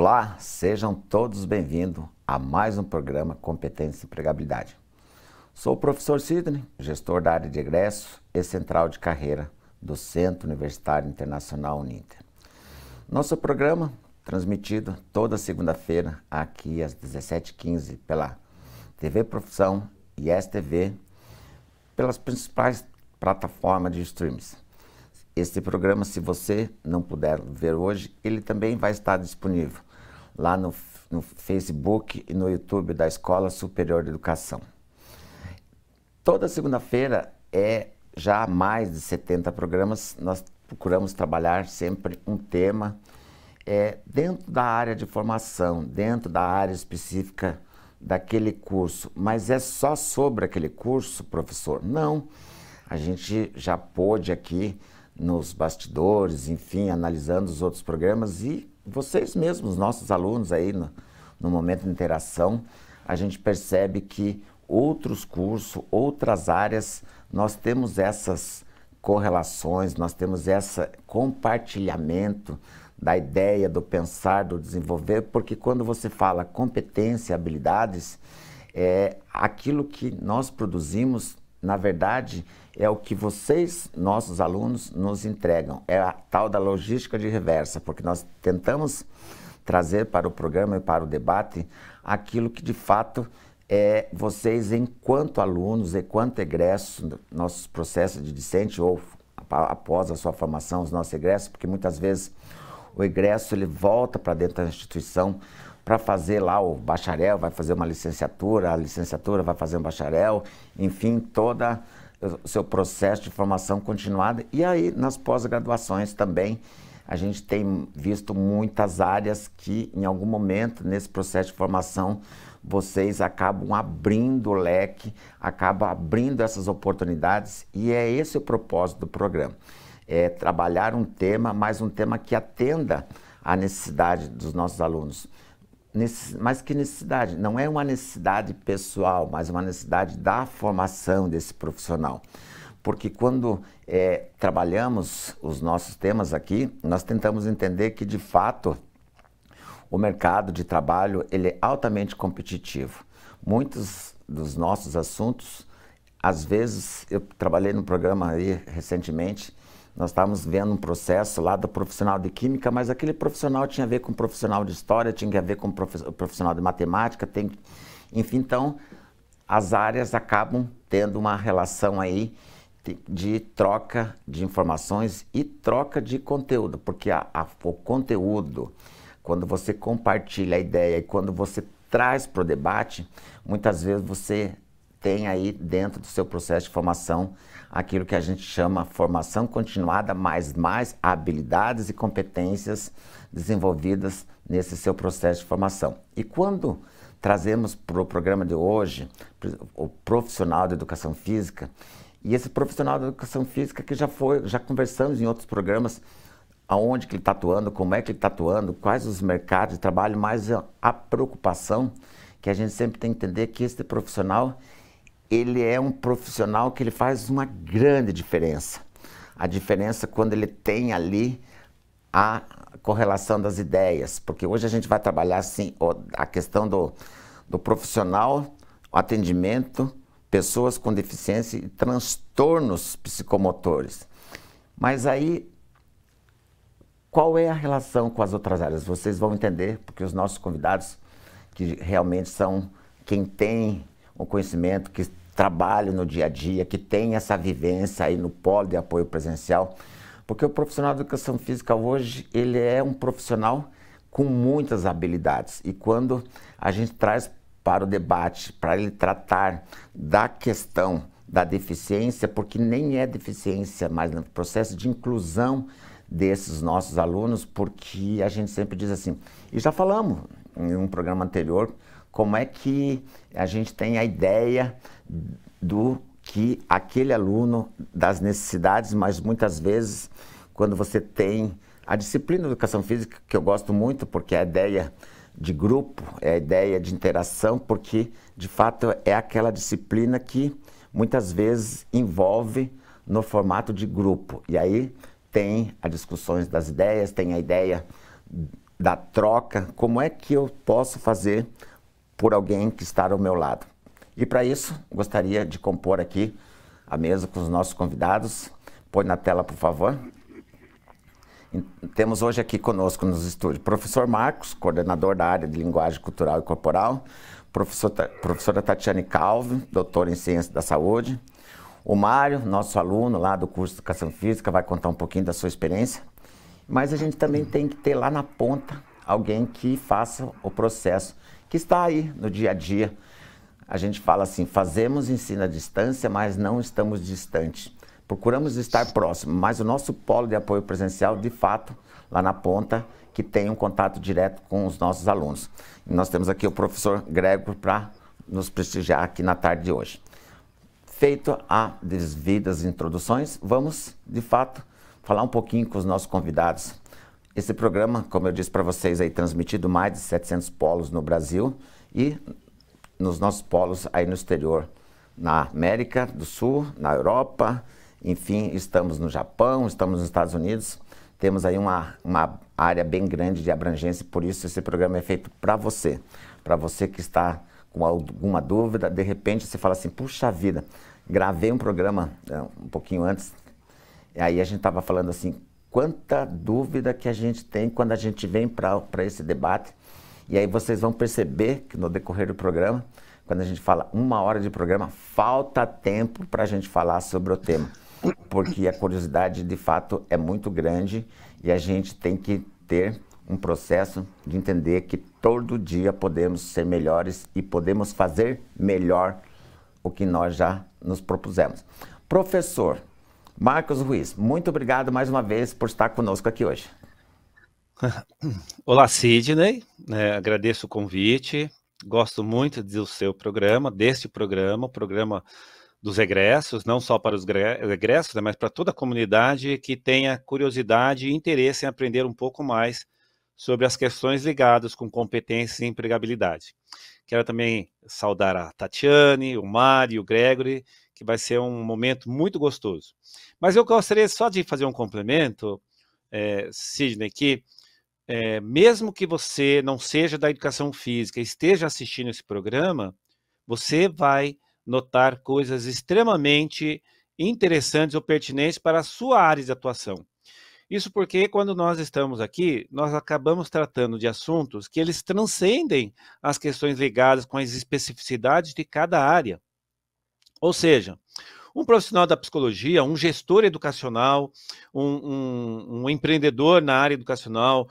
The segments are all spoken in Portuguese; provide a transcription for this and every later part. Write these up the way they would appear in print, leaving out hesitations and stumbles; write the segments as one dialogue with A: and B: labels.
A: Olá, sejam todos bem-vindos a mais um programa Competência e Empregabilidade. Sou o professor Sidney, gestor da área de egresso e central de carreira do Centro Universitário Internacional Uninter. Nosso programa, transmitido toda segunda-feira aqui às 17h15 pela TV Profissão e STV, pelas principais plataformas de streams. Este programa, se você não puder ver hoje, ele também vai estar disponível lá no Facebook e no YouTube da Escola Superior de Educação. Toda segunda-feira já há mais de 70 programas, nós procuramos trabalhar sempre um tema dentro da área de formação, dentro da área específica daquele curso. Mas é só sobre aquele curso, professor? Não. A gente já pôde aqui nos bastidores, enfim, analisando os outros programas e vocês mesmos, nossos alunos aí no momento de interação, a gente percebe que outros cursos, outras áreas, nós temos essas correlações, nós temos esse compartilhamento da ideia, do pensar, do desenvolver, porque quando você fala competência, habilidades, aquilo que nós produzimos, na verdade, é o que vocês, nossos alunos, nos entregam. É a tal da logística de reversa, porque nós tentamos trazer para o programa e para o debate aquilo que, de fato, vocês, enquanto alunos, enquanto egressos, nossos processos de discente ou após a sua formação, os nossos egressos, porque muitas vezes o egresso ele volta para dentro da instituição para fazer lá o bacharel, vai fazer uma licenciatura, a licenciatura vai fazer um bacharel, enfim, todo o seu processo de formação continuada. E aí, nas pós-graduações também, a gente tem visto muitas áreas que, em algum momento, nesse processo de formação, vocês acabam abrindo o leque, acabam abrindo essas oportunidades, e é esse o propósito do programa. É trabalhar um tema, mas um tema que atenda à necessidade dos nossos alunos. Mas que necessidade? Não é uma necessidade pessoal, mas uma necessidade da formação desse profissional. Porque quando trabalhamos os nossos temas aqui, nós tentamos entender que, de fato, o mercado de trabalho ele é altamente competitivo. Muitos dos nossos assuntos, às vezes, eu trabalhei num programa aí recentemente, nós estávamos vendo um processo lá do profissional de química, mas aquele profissional tinha a ver com o profissional de história, tinha a ver com o profissional de matemática, enfim, então as áreas acabam tendo uma relação aí de troca de informações e troca de conteúdo, porque o conteúdo, quando você compartilha a ideia e quando você traz para o debate, muitas vezes você tem aí dentro do seu processo de formação aquilo que a gente chama formação continuada, mais habilidades e competências desenvolvidas nesse seu processo de formação. E quando trazemos para o programa de hoje o profissional de educação física, e esse profissional de educação física que já conversamos em outros programas, aonde que ele está atuando, como é que ele está atuando, quais os mercados de trabalho, mas a preocupação que a gente sempre tem que entender que esse profissional ele é um profissional que ele faz uma grande diferença. A diferença quando ele tem ali a correlação das ideias, porque hoje a gente vai trabalhar assim a questão do profissional, o atendimento, pessoas com deficiência e transtornos psicomotores. Mas aí, qual é a relação com as outras áreas? Vocês vão entender, porque os nossos convidados, que realmente são quem tem o conhecimento, que trabalha no dia a dia, que tem essa vivência aí no polo de apoio presencial, porque o profissional de educação física hoje, ele é um profissional com muitas habilidades, e quando a gente traz para o debate, para ele tratar da questão da deficiência, porque nem é deficiência, mas no processo de inclusão desses nossos alunos, porque a gente sempre diz assim, e já falamos em um programa anterior, como é que a gente tem a ideia do que aquele aluno, das necessidades, mas muitas vezes, quando você tem a disciplina de educação física, que eu gosto muito, porque é a ideia de grupo, é a ideia de interação, porque, de fato, é aquela disciplina que muitas vezes envolve no formato de grupo. E aí tem as discussões das ideias, tem a ideia da troca, como é que eu posso fazer por alguém que está ao meu lado. E para isso, gostaria de compor aqui a mesa com os nossos convidados. Põe na tela, por favor. Temos hoje aqui conosco nos estúdios professor Marcos, coordenador da área de linguagem cultural e corporal, professora Tatiane Calvi, doutora em ciência da saúde, o Mário, nosso aluno lá do curso de educação física, vai contar um pouquinho da sua experiência, mas a gente também tem que ter lá na ponta alguém que faça o processo, que está aí no dia a dia. A gente fala assim, fazemos ensino à distância, mas não estamos distantes. Procuramos estar próximo, mas o nosso polo de apoio presencial, de fato, lá na ponta, que tem um contato direto com os nossos alunos. E nós temos aqui o professor Gregor para nos prestigiar aqui na tarde de hoje. Feito as devidas introduções, vamos, de fato, falar um pouquinho com os nossos convidados. Esse programa, como eu disse para vocês, aí transmitido mais de 700 polos no Brasil e nos nossos polos aí no exterior, na América do Sul, na Europa. Enfim, estamos no Japão, estamos nos Estados Unidos, temos aí uma área bem grande de abrangência, por isso esse programa é feito para você que está com alguma dúvida, de repente você fala assim, puxa vida, gravei um programa um pouquinho antes, e aí a gente estava falando assim, quanta dúvida que a gente tem quando a gente vem para esse debate, e aí vocês vão perceber que no decorrer do programa, quando a gente fala 1 hora de programa, falta tempo para a gente falar sobre o tema. Porque a curiosidade, de fato, é muito grande e a gente tem que ter um processo de entender que todo dia podemos ser melhores e podemos fazer melhor o que nós já nos propusemos. Professor Marcos Ruiz, muito obrigado mais uma vez por estar conosco aqui hoje.
B: Olá, Sidney, agradeço o convite, gosto muito do seu programa, o programa dos egressos, não só para os egressos, mas para toda a comunidade que tenha curiosidade e interesse em aprender um pouco mais sobre as questões ligadas com competências e empregabilidade. Quero também saudar a Tatiane, o Mário, o Gregory, que vai ser um momento muito gostoso. Mas eu gostaria só de fazer um complemento, Sidney, que mesmo que você não seja da educação física, esteja assistindo esse programa, você vai notar coisas extremamente interessantes ou pertinentes para a sua área de atuação. Isso porque quando nós estamos aqui, nós acabamos tratando de assuntos que eles transcendem as questões ligadas com as especificidades de cada área. Ou seja, um profissional da psicologia, um gestor educacional, um empreendedor na área educacional,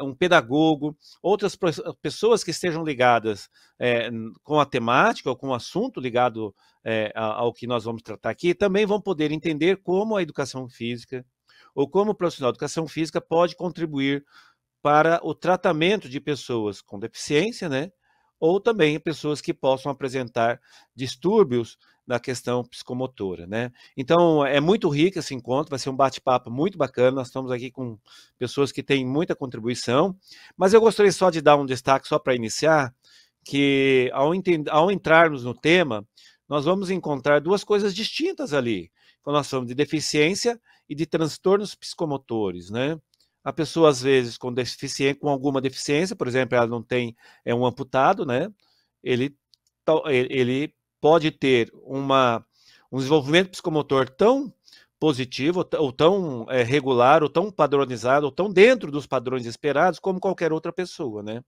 B: um pedagogo, outras pessoas que estejam ligadas com a temática ou com o assunto ligado ao que nós vamos tratar aqui, também vão poder entender como a educação física ou como o profissional de educação física pode contribuir para o tratamento de pessoas com deficiência, né? Ou também pessoas que possam apresentar distúrbios na questão psicomotora, né? Então, é muito rico esse encontro, vai ser um bate-papo muito bacana, nós estamos aqui com pessoas que têm muita contribuição, mas eu gostaria só de dar um destaque só para iniciar, que ao entrarmos no tema, nós vamos encontrar duas coisas distintas ali, quando nós falamos de deficiência e de transtornos psicomotores, né? A pessoa, às vezes, com alguma deficiência, por exemplo, ela não tem, um amputado, né? Ele pode ter um desenvolvimento psicomotor tão positivo, ou tão regular, ou tão padronizado, ou tão dentro dos padrões esperados, como qualquer outra pessoa, né?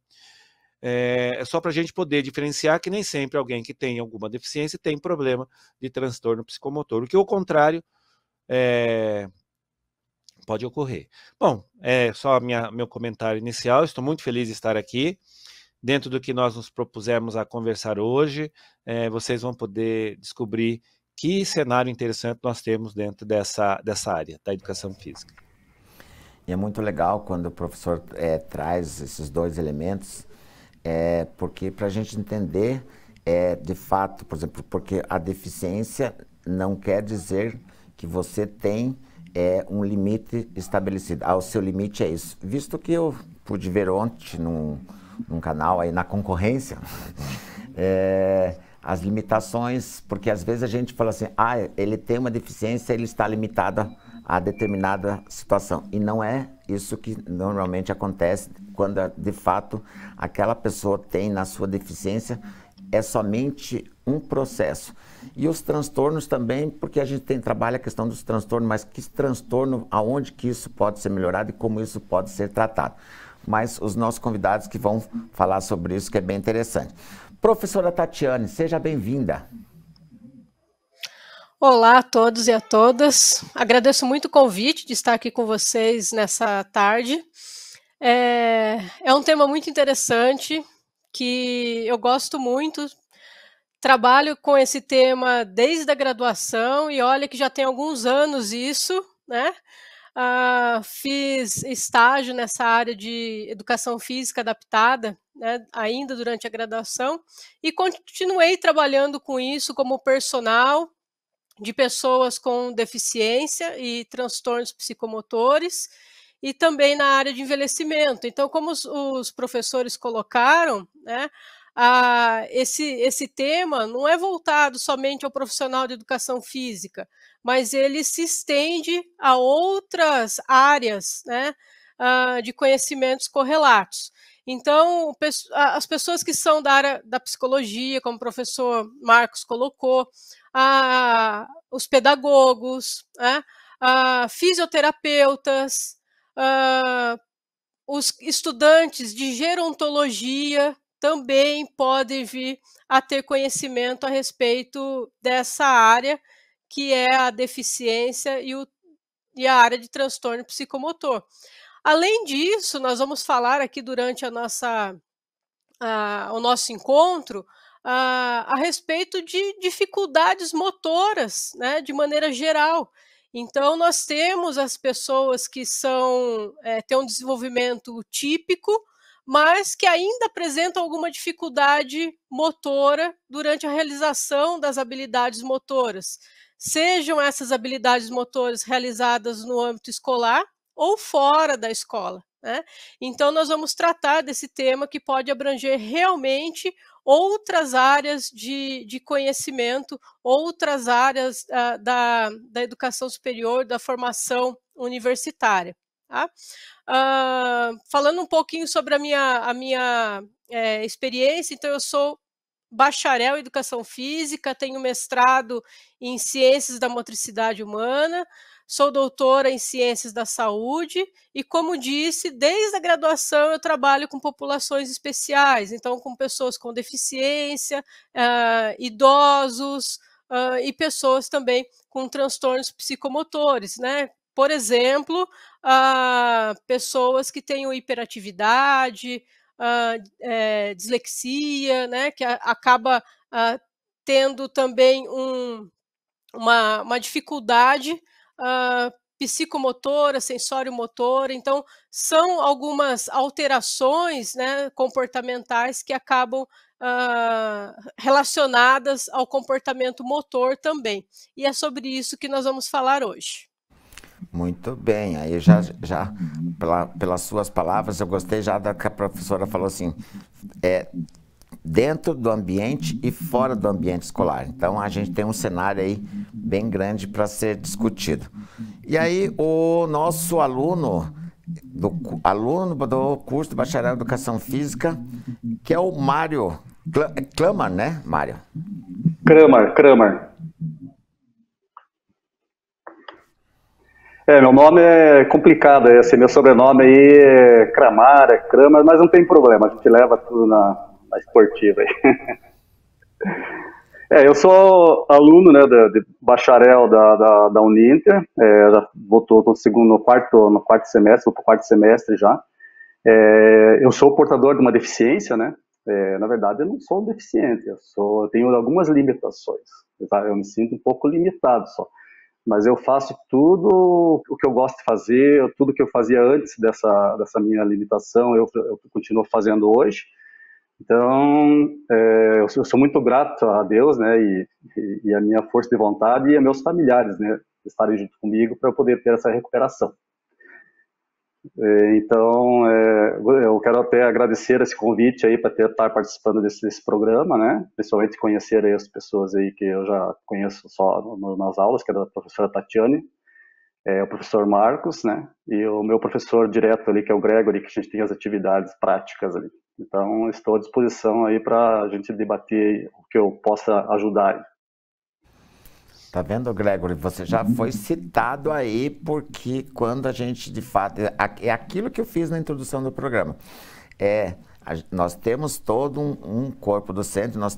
B: É só para a gente poder diferenciar que nem sempre alguém que tem alguma deficiência tem problema de transtorno psicomotor, o que, ao contrário, pode ocorrer. Bom, é só meu comentário inicial, estou muito feliz de estar aqui. Dentro do que nós nos propusemos a conversar hoje, vocês vão poder descobrir que cenário interessante nós temos dentro dessa área da educação física.
A: E é muito legal quando o professor traz esses dois elementos, porque para a gente entender, de fato, por exemplo, porque a deficiência não quer dizer que você tem um limite estabelecido. O seu limite é isso. Visto que eu pude ver ontem num canal aí na concorrência, as limitações, porque às vezes a gente fala assim, ele tem uma deficiência, ele está limitado a determinada situação. E não é isso que normalmente acontece quando, de fato, aquela pessoa tem na sua deficiência, é somente um processo. E os transtornos também, porque a gente trabalha a questão dos transtornos, mas que transtorno, aonde que isso pode ser melhorado e como isso pode ser tratado. Mas os nossos convidados que vão falar sobre isso, que é bem interessante. Professora Tatiane, seja bem-vinda.
C: Olá a todos e a todas. Agradeço muito o convite de estar aqui com vocês nessa tarde. É um tema muito interessante, que eu gosto muito. Trabalho com esse tema desde a graduação e olha que já tem alguns anos isso, né? Fiz estágio nessa área de educação física adaptada, né, ainda durante a graduação, e continuei trabalhando com isso como personal de pessoas com deficiência e transtornos psicomotores, e também na área de envelhecimento. Então, como os professores colocaram, né, esse tema não é voltado somente ao profissional de educação física, mas ele se estende a outras áreas, né, de conhecimentos correlatos. Então, as pessoas que são da área da psicologia, como o professor Marcos colocou, os pedagogos, né, fisioterapeutas, os estudantes de gerontologia também podem vir a ter conhecimento a respeito dessa área, que é a deficiência e a área de transtorno psicomotor. Além disso, nós vamos falar aqui durante o nosso encontro a respeito de dificuldades motoras, né, de maneira geral. Então, nós temos as pessoas que têm um desenvolvimento típico, mas que ainda apresentam alguma dificuldade motora durante a realização das habilidades motoras. Sejam essas habilidades motoras realizadas no âmbito escolar ou fora da escola, né? Então, nós vamos tratar desse tema que pode abranger realmente outras áreas de conhecimento, outras áreas da educação superior, da formação universitária. Tá? Falando um pouquinho sobre a minha experiência, então eu sou bacharel em Educação Física, tenho mestrado em Ciências da Motricidade Humana, sou doutora em Ciências da Saúde e, como disse, desde a graduação eu trabalho com populações especiais, então com pessoas com deficiência, idosos e pessoas também com transtornos psicomotores, né? Por exemplo, pessoas que tenham hiperatividade, dislexia, né, que acaba tendo também uma dificuldade psicomotora, sensório-motora. Então, são algumas alterações, né, comportamentais que acabam relacionadas ao comportamento motor também. E é sobre isso que nós vamos falar hoje.
A: Muito bem, aí pelas suas palavras, eu gostei já da que a professora falou assim, dentro do ambiente e fora do ambiente escolar. Então, a gente tem um cenário aí bem grande para ser discutido. E aí, o nosso aluno do curso de Bacharel em Educação Física, que é o Mário Kramer, né, Mário?
D: Kramer. Meu nome é complicado, meu sobrenome aí é Kramer, mas não tem problema, a gente leva tudo na esportiva aí. Eu sou aluno, né, de bacharel da Uninter, já voltou no quarto semestre, vou para o quarto semestre já. Eu sou portador de uma deficiência, né? Na verdade, eu não sou deficiente, eu tenho algumas limitações, tá? Eu me sinto um pouco limitado só. Mas eu faço tudo o que eu gosto de fazer, tudo que eu fazia antes dessa minha limitação, eu continuo fazendo hoje. Então, eu sou muito grato a Deus, né, e a minha força de vontade e a meus familiares, né, estarem junto comigo para eu poder ter essa recuperação. Então, eu quero até agradecer esse convite aí para estar participando desse programa, né? Principalmente conhecer aí as pessoas aí que eu já conheço só nas aulas, que é da professora Tatiane. o professor Marcos, né? E o meu professor direto ali, que é o Gregory, que a gente tem as atividades práticas ali. Então, estou à disposição aí para a gente debater o que eu possa ajudar aí.
A: Tá vendo, Gregory? Você já foi citado aí, porque quando a gente, de fato, é aquilo que eu fiz na introdução do programa. Nós temos todo um corpo docente, nós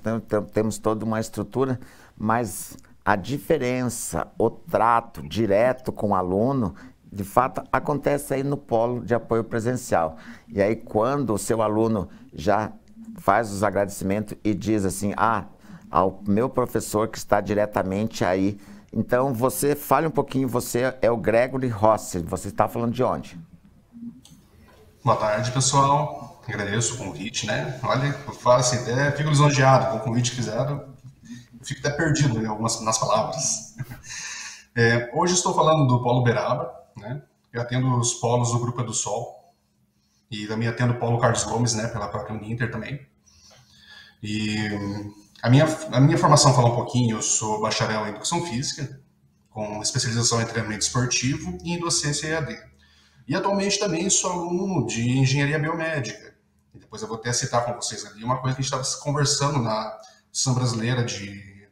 A: temos toda uma estrutura, mas a diferença, o trato direto com o aluno, de fato, acontece aí no polo de apoio presencial. E aí, quando o seu aluno já faz os agradecimentos e diz assim, ao meu professor que está diretamente aí. Então, você fale um pouquinho, você é o Gregory Rossi, você está falando de onde?
E: Boa tarde, pessoal. Agradeço o convite, né? Olha, eu falo assim, até fico lisonjeado com o convite que fizeram, eu fico até perdido nas palavras. Hoje estou falando do Polo Uberaba, né? Eu atendo os polos do Grupo EduSol e também atendo o Polo Carlos Gomes, né? Pela própria Uninter também. E a minha formação fala um pouquinho, eu sou bacharel em Educação Física, com especialização em treinamento esportivo e em docência EAD. E atualmente também sou aluno de Engenharia Biomédica. E depois eu vou até citar com vocês ali uma coisa que a gente estava conversando na Associação Brasileira de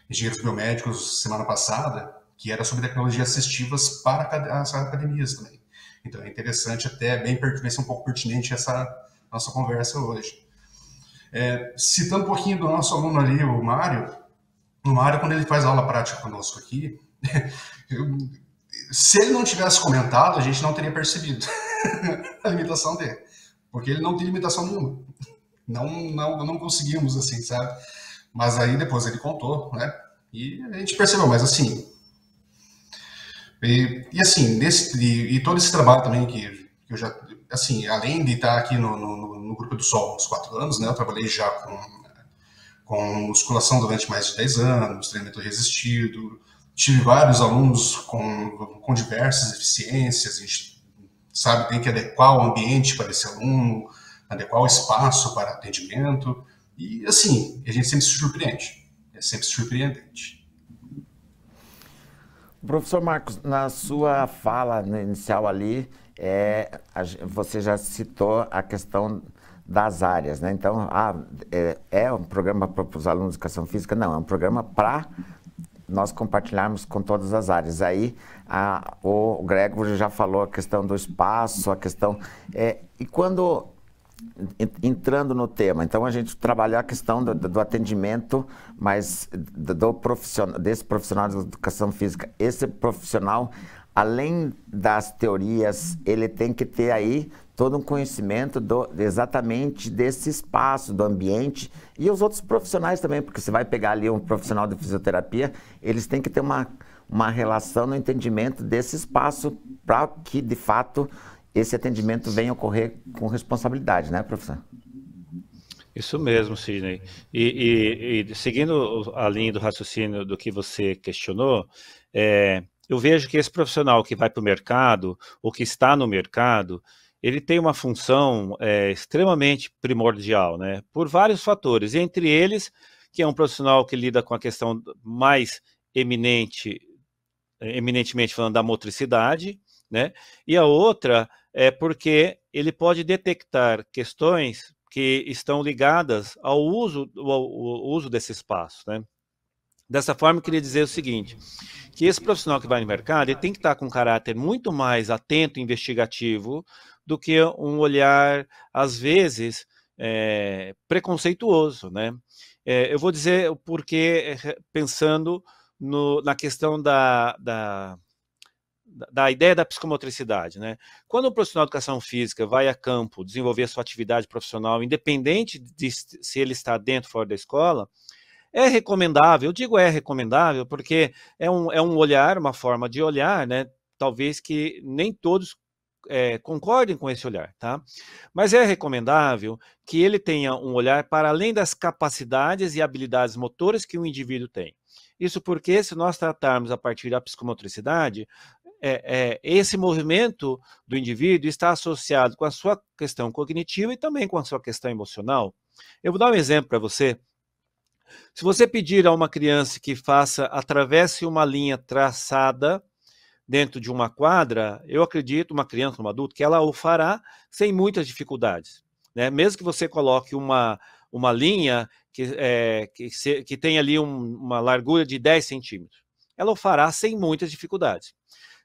E: Engenheiros Biomédicos semana passada, que era sobre tecnologias assistivas para as academias também. Então é interessante, até vai ser um pouco pertinente essa nossa conversa hoje. Citando um pouquinho do nosso aluno ali, o Mário, quando ele faz aula prática conosco aqui, se ele não tivesse comentado, a gente não teria percebido a limitação dele, porque ele não tem limitação nenhuma. Não conseguimos, assim, sabe? Mas aí depois ele contou, né? E a gente percebeu, mas assim... E todo esse trabalho também que eu já... Assim, além de estar aqui no Grupo EduSol há uns 4 anos, né? Eu trabalhei já com musculação durante mais de 10 anos, treinamento resistido. Tive vários alunos com diversas deficiências. A gente sabe, tem que adequar o ambiente para esse aluno, adequar o espaço para atendimento. E, assim, a gente sempre se surpreende. É sempre surpreendente.
A: Professor Marcos, na sua fala inicial ali, você já citou a questão das áreas, né? Então, é um programa para os alunos de Educação Física? Não, é um programa para nós compartilharmos com todas as áreas. Aí, o Gregory já falou a questão do espaço, a questão... e quando... Entrando no tema, então a gente trabalhou a questão do atendimento, mas desse profissional de educação física. Esse profissional, além das teorias, ele tem que ter aí todo um conhecimento exatamente desse espaço, do ambiente, e os outros profissionais também, porque você vai pegar ali um profissional de fisioterapia, eles têm que ter uma relação no entendimento desse espaço para que, de fato, esse atendimento venha ocorrer com responsabilidade, né, professor?
B: Isso mesmo, Sidney. E seguindo a linha do raciocínio do que você questionou, eu vejo que esse profissional que vai para o mercado, ou que está no mercado, ele tem uma função extremamente primordial, né, por vários fatores, entre eles, que é um profissional que lida com a questão mais eminentemente falando da motricidade, né, e a outra é porque ele pode detectar questões que estão ligadas ao uso desse espaço, né? Dessa forma, eu queria dizer o seguinte, que esse profissional que vai no mercado, ele tem que estar com um caráter muito mais atento e investigativo do que um olhar, às vezes, preconceituoso, né? Eu vou dizer o porquê, pensando na questão da ideia da psicomotricidade, né? Quando um profissional de educação física vai a campo desenvolver a sua atividade profissional, independente de se ele está dentro ou fora da escola, é recomendável, eu digo recomendável, porque é um olhar, uma forma de olhar, né? Talvez que nem todos concordem com esse olhar, tá? Mas é recomendável que ele tenha um olhar para além das capacidades e habilidades motoras que o indivíduo tem. Isso porque, se nós tratarmos a partir da psicomotricidade, esse movimento do indivíduo está associado com a sua questão cognitiva e também com a sua questão emocional. Eu vou dar um exemplo para você. Se você pedir a uma criança que atravesse uma linha traçada dentro de uma quadra, eu acredito, uma criança, um adulto, que ela o fará sem muitas dificuldades, né? Mesmo que você coloque uma linha que tem ali uma largura de 10 centímetros, ela o fará sem muitas dificuldades.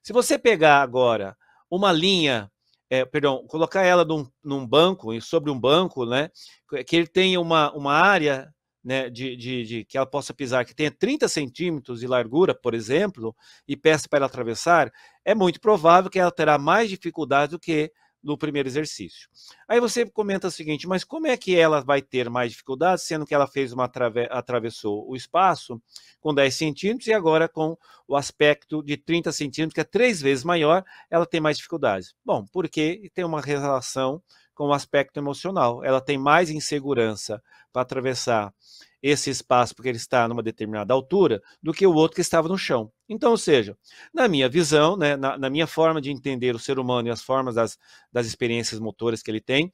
B: Se você pegar agora uma linha, colocar ela num banco, sobre um banco, né, que ele tenha uma área, né, que ela possa pisar, que tenha 30 centímetros de largura, por exemplo, e peça para ela atravessar, é muito provável que ela terá mais dificuldade do que no primeiro exercício. Aí você comenta o seguinte, mas como é que ela vai ter mais dificuldade, sendo que ela fez atravessou o espaço com 10 centímetros e agora com o aspecto de 30 centímetros, que é 3 vezes maior, ela tem mais dificuldades? Bom, porque tem uma relação com o aspecto emocional. Ela tem mais insegurança para atravessar esse espaço porque ele está numa determinada altura do que o outro que estava no chão. Então, ou seja, na minha visão, né, na minha forma de entender o ser humano e as formas das experiências motoras que ele tem,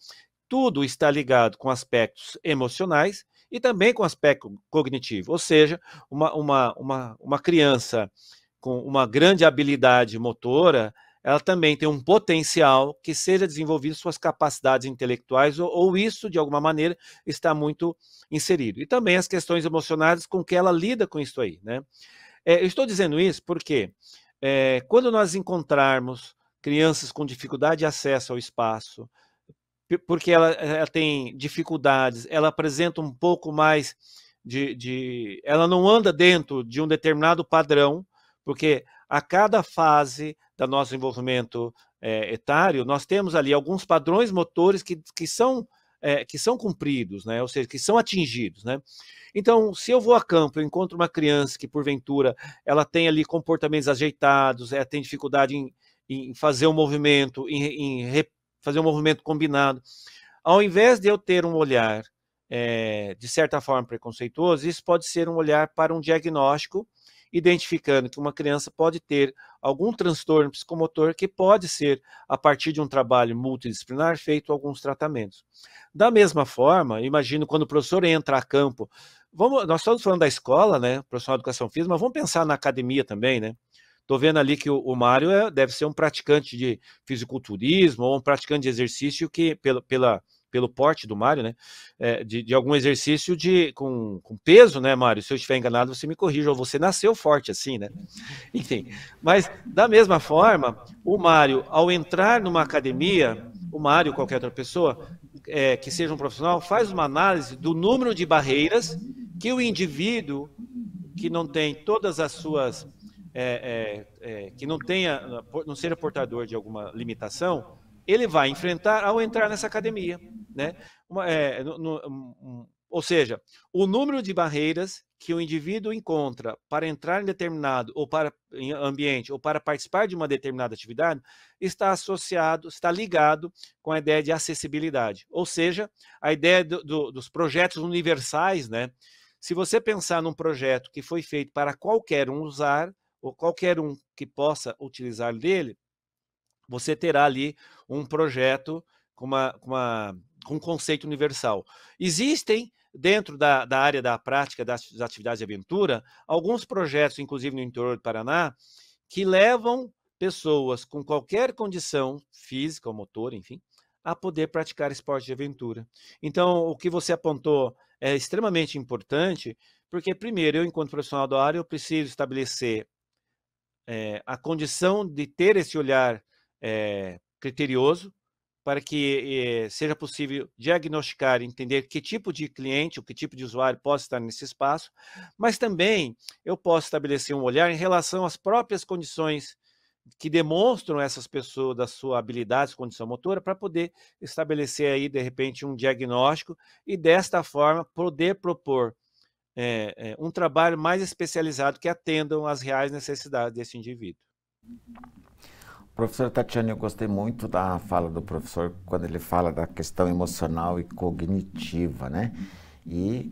B: tudo está ligado com aspectos emocionais e também com aspecto cognitivo. Ou seja, uma criança com uma grande habilidade motora, ela também tem um potencial que seja desenvolvido suas capacidades intelectuais, ou isso, de alguma maneira, está muito inserido. E também as questões emocionais com que ela lida com isso aí, né? Eu estou dizendo isso porque quando nós encontrarmos crianças com dificuldade de acesso ao espaço, porque ela tem dificuldades, ela apresenta um pouco mais ela não anda dentro de um determinado padrão, porque a cada fase do nosso desenvolvimento etário, nós temos ali alguns padrões motores que são cumpridos, né? Ou seja, que são atingidos, né? Então, se eu vou a campo, eu encontro uma criança que, porventura, ela tem ali comportamentos ajeitados, tem dificuldade em fazer um movimento, fazer um movimento combinado. Ao invés de eu ter um olhar, de certa forma, preconceituoso, isso pode ser um olhar para um diagnóstico, identificando que uma criança pode ter algum transtorno psicomotor que pode ser, a partir de um trabalho multidisciplinar, feito alguns tratamentos. Da mesma forma, imagino quando o professor entra a campo, nós estamos falando da escola, né, profissional de educação física, mas vamos pensar na academia também, né? Estou vendo ali que o Mário deve ser um praticante de fisiculturismo ou um praticante de exercício que, pelo porte do Mário, né, de algum exercício com peso, né, Mário? Se eu estiver enganado, você me corrija, ou você nasceu forte assim, né? Enfim, mas da mesma forma, o Mário, ao entrar numa academia, o Mário, qualquer outra pessoa, que seja um profissional, faz uma análise do número de barreiras que o indivíduo que não tem todas as suas... que não seja portador de alguma limitação, ele vai enfrentar ao entrar nessa academia, né? Ou seja, o número de barreiras que o indivíduo encontra para entrar em determinado em ambiente ou para participar de uma determinada atividade está ligado com a ideia de acessibilidade, ou seja, a ideia dos projetos universais, né? Se você pensar num projeto que foi feito para qualquer um usar, ou qualquer um que possa utilizar dele, você terá ali um projeto com um conceito universal. Existem, dentro da área da prática das atividades de aventura, alguns projetos, inclusive no interior do Paraná, que levam pessoas com qualquer condição física ou motor, enfim, a poder praticar esporte de aventura. Então, o que você apontou é extremamente importante, porque, primeiro, eu, enquanto profissional da área, eu preciso estabelecer a condição de ter esse olhar criterioso para que seja possível diagnosticar, entender que tipo de cliente, ou que tipo de usuário pode estar nesse espaço, mas também eu posso estabelecer um olhar em relação às próprias condições que demonstram essas pessoas da sua habilidade, condição motora, para poder estabelecer aí, de repente, um diagnóstico e, desta forma, poder propor um trabalho mais especializado que atendam às reais necessidades desse indivíduo.
A: Professor Tatiana, eu gostei muito da fala do professor quando ele fala da questão emocional e cognitiva, né? E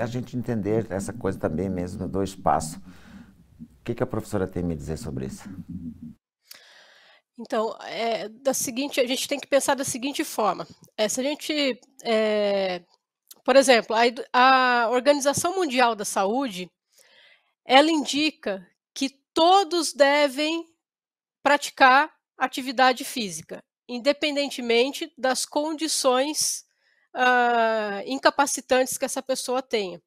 A: a gente entender essa coisa também mesmo do espaço. O que a professora tem a me dizer sobre isso?
C: Então, a gente tem que pensar da seguinte forma. Se a gente... por exemplo, a Organização Mundial da Saúde, ela indica que todos devem praticar atividade física, independentemente das condições incapacitantes que essa pessoa tenha.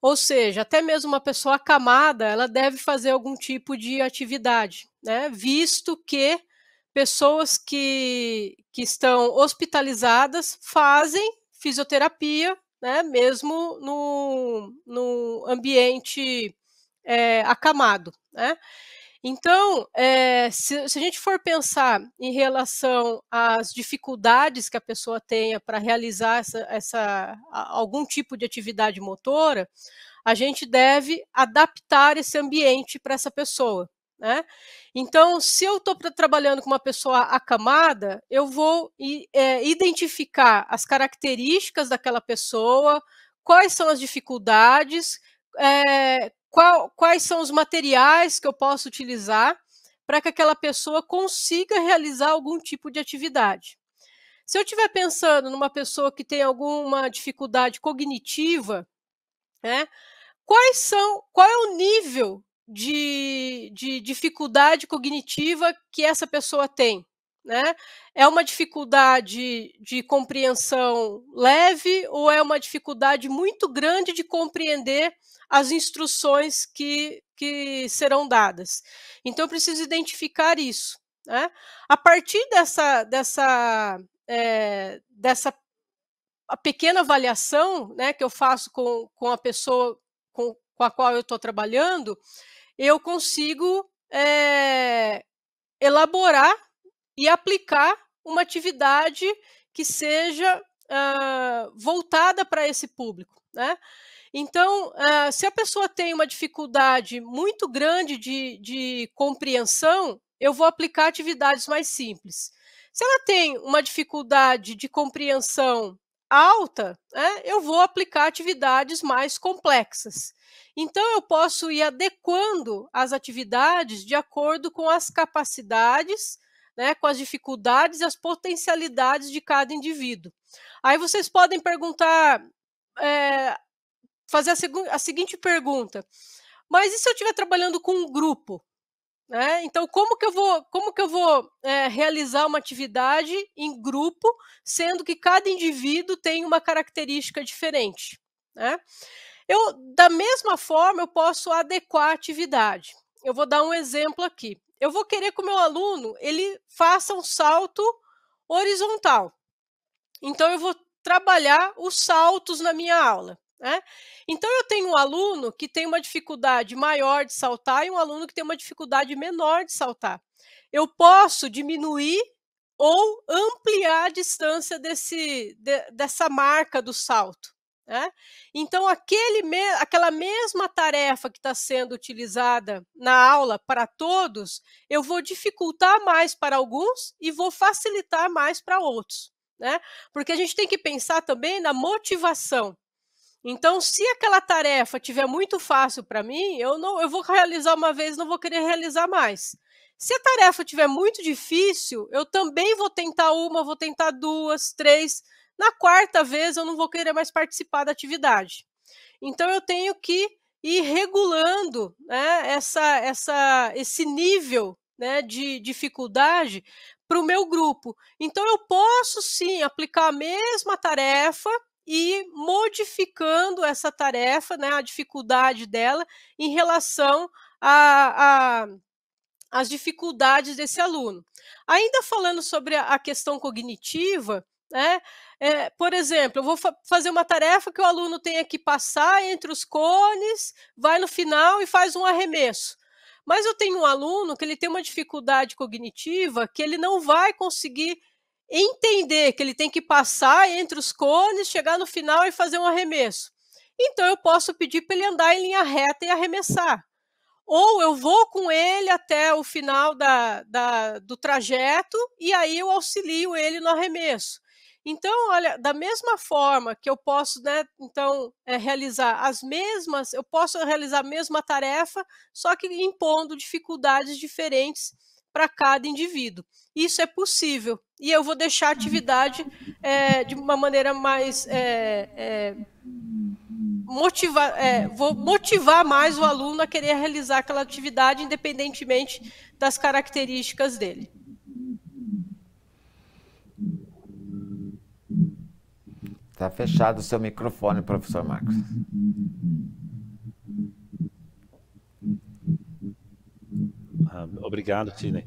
C: Ou seja, até mesmo uma pessoa acamada, ela deve fazer algum tipo de atividade, né? Visto que pessoas que estão hospitalizadas fazem fisioterapia, né? Mesmo no ambiente acamado, né? Então, se a gente for pensar em relação às dificuldades que a pessoa tenha para realizar algum tipo de atividade motora, a gente deve adaptar esse ambiente para essa pessoa, né? Então, se eu estou trabalhando com uma pessoa acamada, eu vou identificar as características daquela pessoa, quais são as dificuldades, quais são os materiais que eu posso utilizar para que aquela pessoa consiga realizar algum tipo de atividade. Se eu estiver pensando numa pessoa que tem alguma dificuldade cognitiva, né, qual é o nível de dificuldade cognitiva que essa pessoa tem? Né? É uma dificuldade de compreensão leve ou é uma dificuldade muito grande de compreender as instruções que serão dadas? Então, eu preciso identificar isso. Né? A partir dessa a pequena avaliação, né, que eu faço com a pessoa com a qual eu estou trabalhando, eu consigo elaborar e aplicar uma atividade que seja voltada para esse público, né? Então, se a pessoa tem uma dificuldade muito grande de compreensão, eu vou aplicar atividades mais simples. Se ela tem uma dificuldade de compreensão alta, né, eu vou aplicar atividades mais complexas. Então, eu posso ir adequando as atividades de acordo com as capacidades, né, com as dificuldades e as potencialidades de cada indivíduo. Aí vocês podem perguntar, fazer a seguinte pergunta: mas e se eu estiver trabalhando com um grupo? Né? Então, como que eu vou realizar uma atividade em grupo, sendo que cada indivíduo tem uma característica diferente? Né? Da mesma forma, eu posso adequar a atividade. Eu vou dar um exemplo aqui. Eu vou querer que o meu aluno ele faça um salto horizontal. Então, eu vou trabalhar os saltos na minha aula. Né? Então, eu tenho um aluno que tem uma dificuldade maior de saltar e um aluno que tem uma dificuldade menor de saltar. Eu posso diminuir ou ampliar a distância dessa marca do salto. Né? Então, aquela mesma tarefa que está sendo utilizada na aula para todos, eu vou dificultar mais para alguns e vou facilitar mais para outros. Né? Porque a gente tem que pensar também na motivação. Então, se aquela tarefa estiver muito fácil para mim, eu vou realizar uma vez, não vou querer realizar mais. Se a tarefa estiver muito difícil, eu também vou tentar uma, vou tentar duas, três. Na quarta vez, eu não vou querer mais participar da atividade. Então, eu tenho que ir regulando, né, esse nível, né, de dificuldade para o meu grupo. Então, eu posso sim aplicar a mesma tarefa e modificando essa tarefa, né, a dificuldade dela em relação às dificuldades desse aluno. Ainda falando sobre a questão cognitiva, né, por exemplo, eu vou fazer uma tarefa que o aluno tenha que passar entre os cones, vai no final e faz um arremesso. Mas eu tenho um aluno que ele tem uma dificuldade cognitiva que ele não vai conseguir entender que ele tem que passar entre os cones, chegar no final e fazer um arremesso. Então, eu posso pedir para ele andar em linha reta e arremessar. Ou eu vou com ele até o final do trajeto e aí eu auxilio ele no arremesso. Então, olha, da mesma forma que eu posso, né, então, eu posso realizar a mesma tarefa, só que impondo dificuldades diferentes para cada indivíduo. Isso é possível. E eu vou deixar a atividade de uma maneira vou motivar mais o aluno a querer realizar aquela atividade, independentemente das características dele.
A: Está fechado o seu microfone, professor Marcos.
B: Obrigado, Sidney.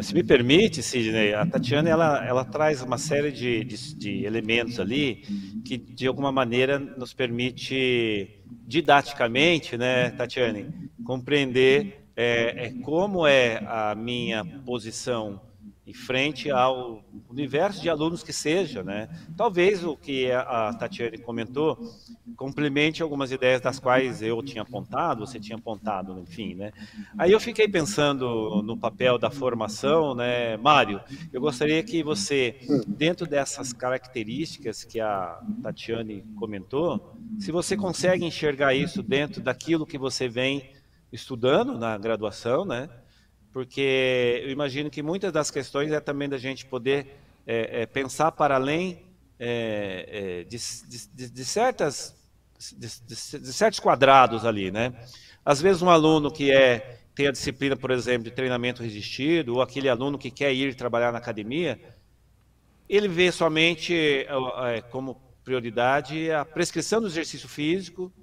B: Se me permite, Sidney, a Tatiane ela traz uma série de elementos ali que, de alguma maneira, nos permite, didaticamente, né, Tatiane, compreender como é a minha posição em frente ao universo de alunos que seja, né? Talvez o que a Tatiane comentou complemente algumas ideias das quais eu tinha apontado, você tinha apontado, enfim, né? Aí eu fiquei pensando no papel da formação, né, Mário? Eu gostaria que você, dentro dessas características que a Tatiane comentou, se você consegue enxergar isso dentro daquilo que você vem estudando na graduação, né? Porque eu imagino que muitas das questões é também da gente poder pensar para além de certos quadrados ali, né? Às vezes um aluno que tem a disciplina, por exemplo, de treinamento resistido, ou aquele aluno que quer ir trabalhar na academia, ele vê somente como prioridade a prescrição do exercício físico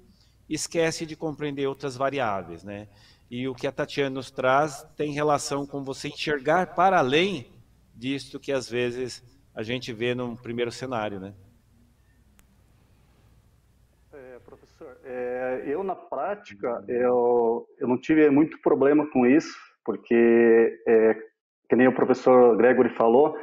B: e esquece de compreender outras variáveis, né? E o que a Tatiane nos traz tem relação com você enxergar para além disso que às vezes a gente vê num primeiro cenário, né?
D: Professor, eu na prática, eu não tive muito problema com isso, porque, que nem o professor Gregory falou,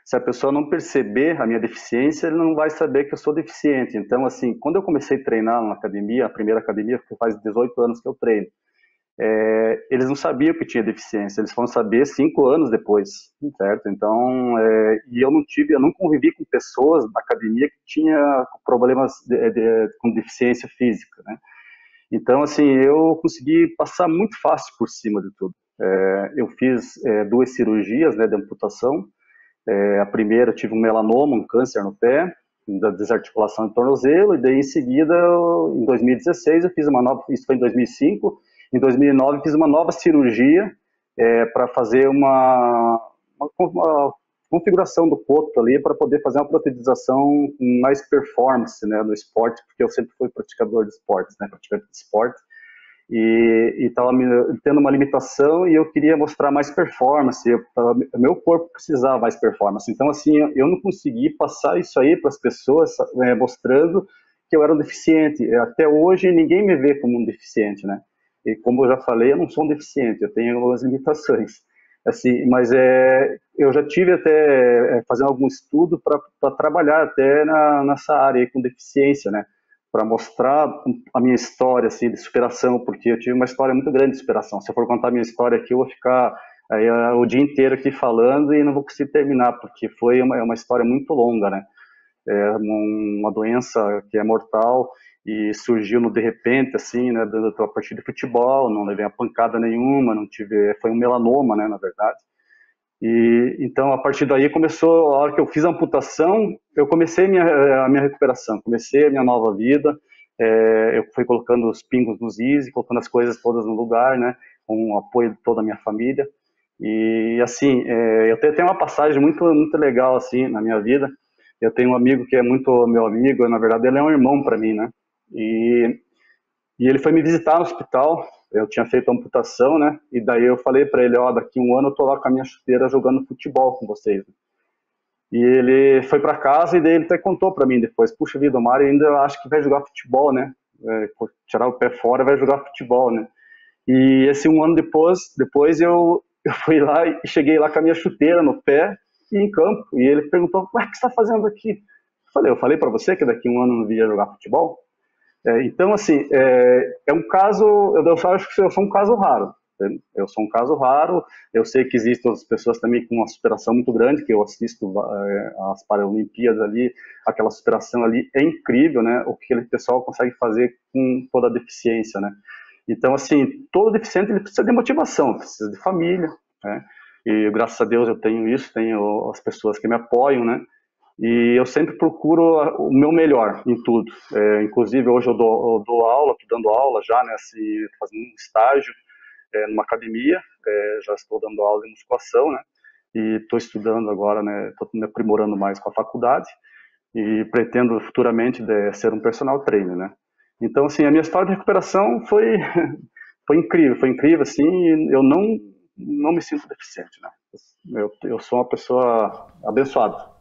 D: se a pessoa não perceber a minha deficiência, ele não vai saber que eu sou deficiente. Então, assim, quando eu comecei a treinar na academia, a primeira academia, que faz 18 anos que eu treino, eles não sabiam que tinha deficiência, eles foram saber 5 anos depois, certo? Então, e eu não convivi com pessoas da academia que tinha problemas com deficiência física, né? Então, assim, eu consegui passar muito fácil por cima de tudo. Eu fiz 2 cirurgias, né, de amputação. A primeira, eu tive um melanoma, um câncer no pé, da desarticulação do tornozelo, e daí em seguida, em 2016, eu fiz uma nova, isso foi em 2005, em 2009 fiz uma nova cirurgia para fazer uma configuração do coto ali, para poder fazer uma protetização com mais performance, né, no esporte, porque eu sempre fui praticador de esportes, né, praticante de esporte, e estava tendo uma limitação e eu queria mostrar mais performance, meu corpo precisava mais performance. Então, assim, eu não consegui passar isso aí para as pessoas, mostrando que eu era um deficiente. Até hoje, ninguém me vê como um deficiente, né? E como eu já falei, eu não sou um deficiente, eu tenho algumas limitações. Assim, mas eu já tive até fazendo algum estudo para trabalhar até nessa área aí com deficiência, né? Para mostrar a minha história assim, de superação, porque eu tive uma história muito grande de superação. Se eu for contar a minha história aqui, eu vou ficar aí, o dia inteiro aqui falando e não vou conseguir terminar, porque foi uma história muito longa, né? Uma doença que é mortal e surgiu de repente, assim, né, a partir de futebol, não levei a pancada nenhuma, não tive, foi um melanoma, né, na verdade. E então, a partir daí, começou, a hora que eu fiz a amputação, eu comecei a minha recuperação, comecei a minha nova vida, eu fui colocando os pingos nos is, colocando as coisas todas no lugar, né, com o apoio de toda a minha família. E, assim, eu tenho uma passagem muito, muito legal, assim, na minha vida. Eu tenho um amigo que é muito meu amigo, na verdade, ele é um irmão para mim, né, e ele foi me visitar no hospital. Eu tinha feito a amputação, né? E daí eu falei para ele, daqui um ano eu tô lá com a minha chuteira jogando futebol com vocês. E ele foi para casa e daí ele até contou para mim depois, puxa vida, o Mário ainda acho que vai jogar futebol, né? Tirar o pé fora, vai jogar futebol, né? E esse um ano depois eu fui lá e cheguei lá com a minha chuteira no pé e em campo. E ele perguntou, o que você está fazendo aqui? Eu falei para você que daqui um ano eu não ia jogar futebol? Então, assim, é um caso, eu acho que eu sou um caso raro. Eu sou um caso raro, eu sei que existem outras pessoas também com uma superação muito grande, que eu assisto as Paralimpíadas ali, aquela superação ali é incrível, né? O que aquele pessoal consegue fazer com toda a deficiência, né? Então, assim, todo deficiente ele precisa de motivação, precisa de família, né? E graças a Deus eu tenho isso, tenho as pessoas que me apoiam, né? E eu sempre procuro o meu melhor em tudo. Inclusive, hoje eu dou aula, estou dando aula já, né, fazendo um estágio numa academia, já estou dando aula de musculação, né, e estou estudando agora, né, estou me aprimorando mais com a faculdade, e pretendo futuramente ser um personal trainer, né. Então, assim, a minha história de recuperação foi incrível, assim, e eu não me sinto deficiente, né. Eu sou uma pessoa abençoada.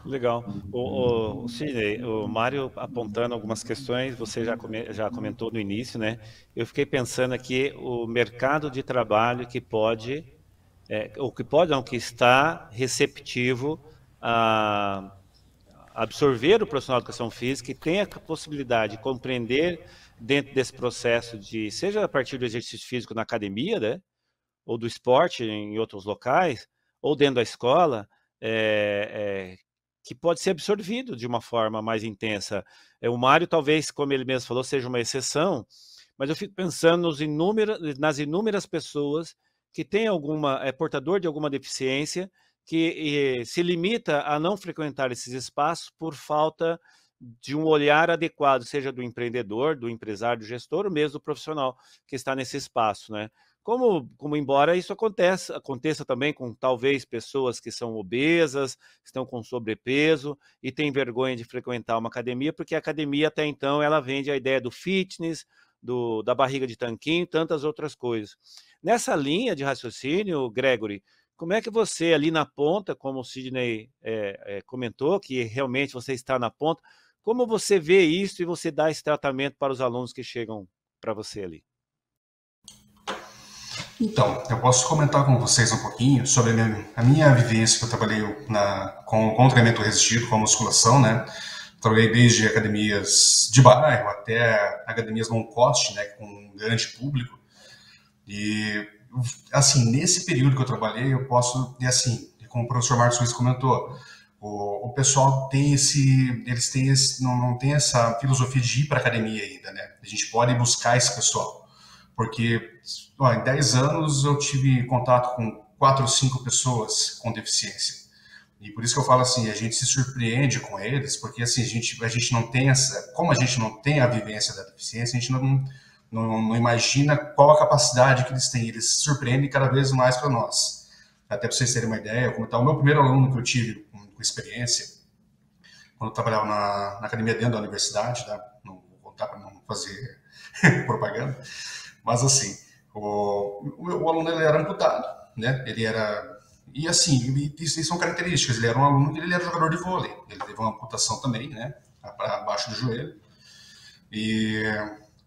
B: Legal. O Sidney, o Mário apontando algumas questões, você já comentou no início, né? Eu fiquei pensando aqui o mercado de trabalho que pode, que está receptivo a absorver o profissional de educação física e tem a possibilidade de compreender dentro desse processo seja a partir do exercício físico na academia, né? Ou do esporte em outros locais, ou dentro da escola, que pode ser absorvido de uma forma mais intensa. O Mário, talvez, como ele mesmo falou, seja uma exceção, mas eu fico pensando nas inúmeras pessoas que têm portador de alguma deficiência, que se limita a não frequentar esses espaços por falta de um olhar adequado, seja do empreendedor, do empresário, do gestor, ou mesmo do profissional que está nesse espaço, né? Como embora isso aconteça também com talvez pessoas que são obesas, estão com sobrepeso e têm vergonha de frequentar uma academia, porque a academia até então ela vende a ideia do fitness, da barriga de tanquinho e tantas outras coisas. Nessa linha de raciocínio, Gregory, como é que você ali na ponta, como o Sidney comentou, que realmente você está na ponta, como você vê isso e você dá esse tratamento para os alunos que chegam para você ali?
E: Então, eu posso comentar com vocês um pouquinho sobre a minha vivência, que eu trabalhei com treinamento resistido, com musculação, né? Trabalhei desde academias de bairro até academias low cost, né, com um grande público. E, assim, nesse período que eu trabalhei, eu posso, e assim, como o professor Marcos Luiz comentou, o pessoal não tem essa filosofia de ir para academia ainda, né? A gente pode buscar esse pessoal. Porque em 10 anos eu tive contato com 4 ou 5 pessoas com deficiência. E por isso que eu falo assim, a gente se surpreende com eles, porque assim, a gente não tem como a gente não tem a vivência da deficiência, a gente não imagina qual a capacidade que eles têm. Eles se surpreendem cada vez mais para nós. Até para vocês terem uma ideia, eu comentar, o meu primeiro aluno que eu tive com experiência, quando eu trabalhava na academia dentro da universidade, tá? Não vou contar para não fazer propaganda. Mas assim, o aluno ele era amputado, né? Ele era... E assim, isso são características. Ele era um aluno que ele era jogador de vôlei. Ele teve uma amputação também, né? Abaixo do joelho.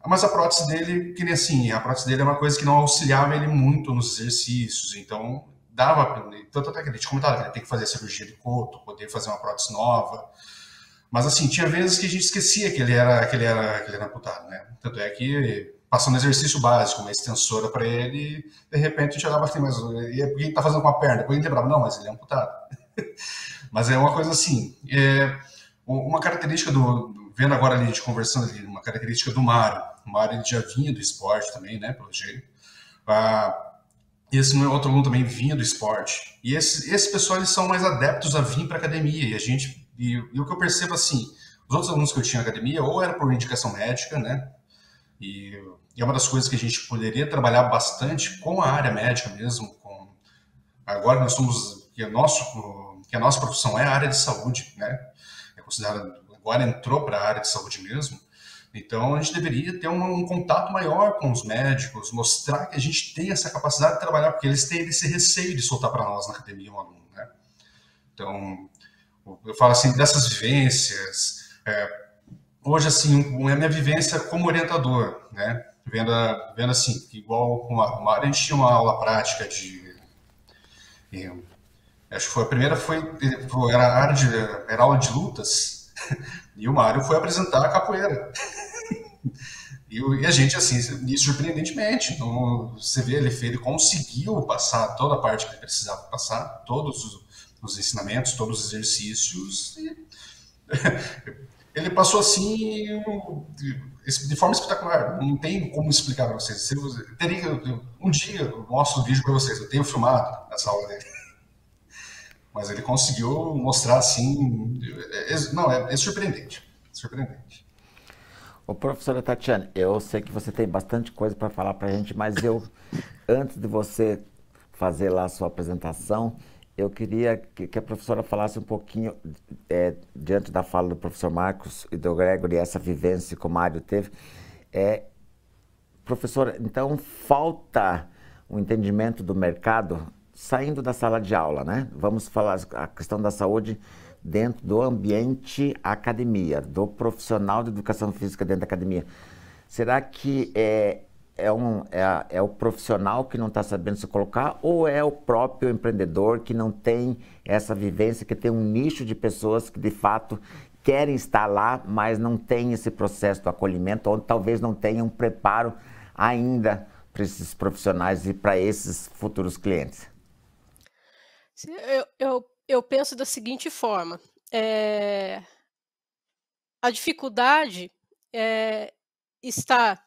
E: Mas a prótese dele, que nem assim, a prótese dele é uma coisa que não auxiliava ele muito nos exercícios. Então, tanto até que a gente comentava que ele tem que fazer a cirurgia de coto, poder fazer uma prótese nova. Mas assim, tinha vezes que a gente esquecia que ele era amputado, né? Tanto é que passando exercício básico, uma extensora para ele, de repente a gente olhava assim, mas ele está fazendo com a perna? Depois a gente lembrava, não, mas ele é amputado. Mas é uma coisa assim, uma característica vendo agora ali, a gente conversando ali, uma característica do Mário. O Mário ele já vinha do esporte também, né, pelo jeito. Esse meu outro aluno também vinha do esporte. E esse pessoal, eles são mais adeptos a vir para a academia. E o que eu percebo assim, os outros alunos que eu tinha na academia, ou era por indicação médica, né, e é uma das coisas que a gente poderia trabalhar bastante com a área médica mesmo. Agora nós somos, que a nossa profissão é a área de saúde, né? É considerada, agora entrou para a área de saúde mesmo. Então a gente deveria ter um contato maior com os médicos, mostrar que a gente tem essa capacidade de trabalhar, porque eles têm esse receio de soltar para nós na academia um aluno, né? Então eu falo assim dessas vivências. Hoje, assim, a minha vivência como orientador, né? Vendo assim, igual uma a gente tinha uma aula prática acho que foi a primeira, era aula de lutas, e o Mário foi apresentar a capoeira. E a gente, assim, surpreendentemente, então, você vê, ele conseguiu passar toda a parte que ele precisava passar, todos os ensinamentos, todos os exercícios, ele passou assim de forma espetacular. Não tem como explicar para vocês. Um dia eu mostro o vídeo para vocês. Eu tenho filmado essa aula dele. Mas ele conseguiu mostrar assim, não, é surpreendente, surpreendente.
A: Ô, professora Tatiane, eu sei que você tem bastante coisa para falar para a gente, mas antes de você fazer lá a sua apresentação, eu queria que a professora falasse um pouquinho, diante da fala do professor Marcos e do Gregory, essa vivência que o Mário teve. Professora, então falta o entendimento do mercado saindo da sala de aula, né? Vamos falar a questão da saúde dentro do ambiente academia, do profissional de educação física dentro da academia. Será que é o profissional que não está sabendo se colocar, ou é o próprio empreendedor que não tem essa vivência, que tem um nicho de pessoas que de fato querem estar lá, mas não tem esse processo do acolhimento, ou talvez não tenham preparo ainda para esses profissionais e para esses futuros clientes?
C: Eu penso da seguinte forma, a dificuldade está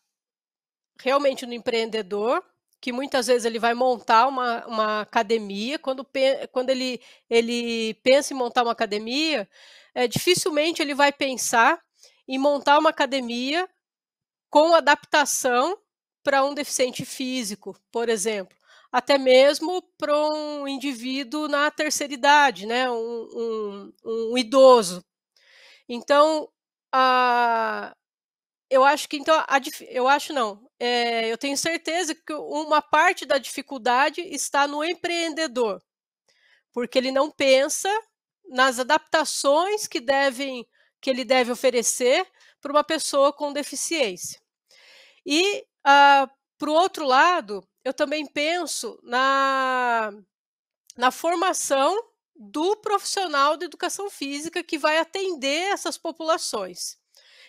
C: realmente no empreendedor, que muitas vezes ele vai montar uma academia. Quando ele pensa em montar uma academia, dificilmente ele vai pensar em montar uma academia com adaptação para um deficiente físico, por exemplo, até mesmo para um indivíduo na terceira idade, né, um idoso. Então, eu acho que eu tenho certeza que uma parte da dificuldade está no empreendedor, porque ele não pensa nas adaptações que ele deve oferecer para uma pessoa com deficiência. E, por outro lado, eu também penso na formação do profissional de educação física que vai atender essas populações.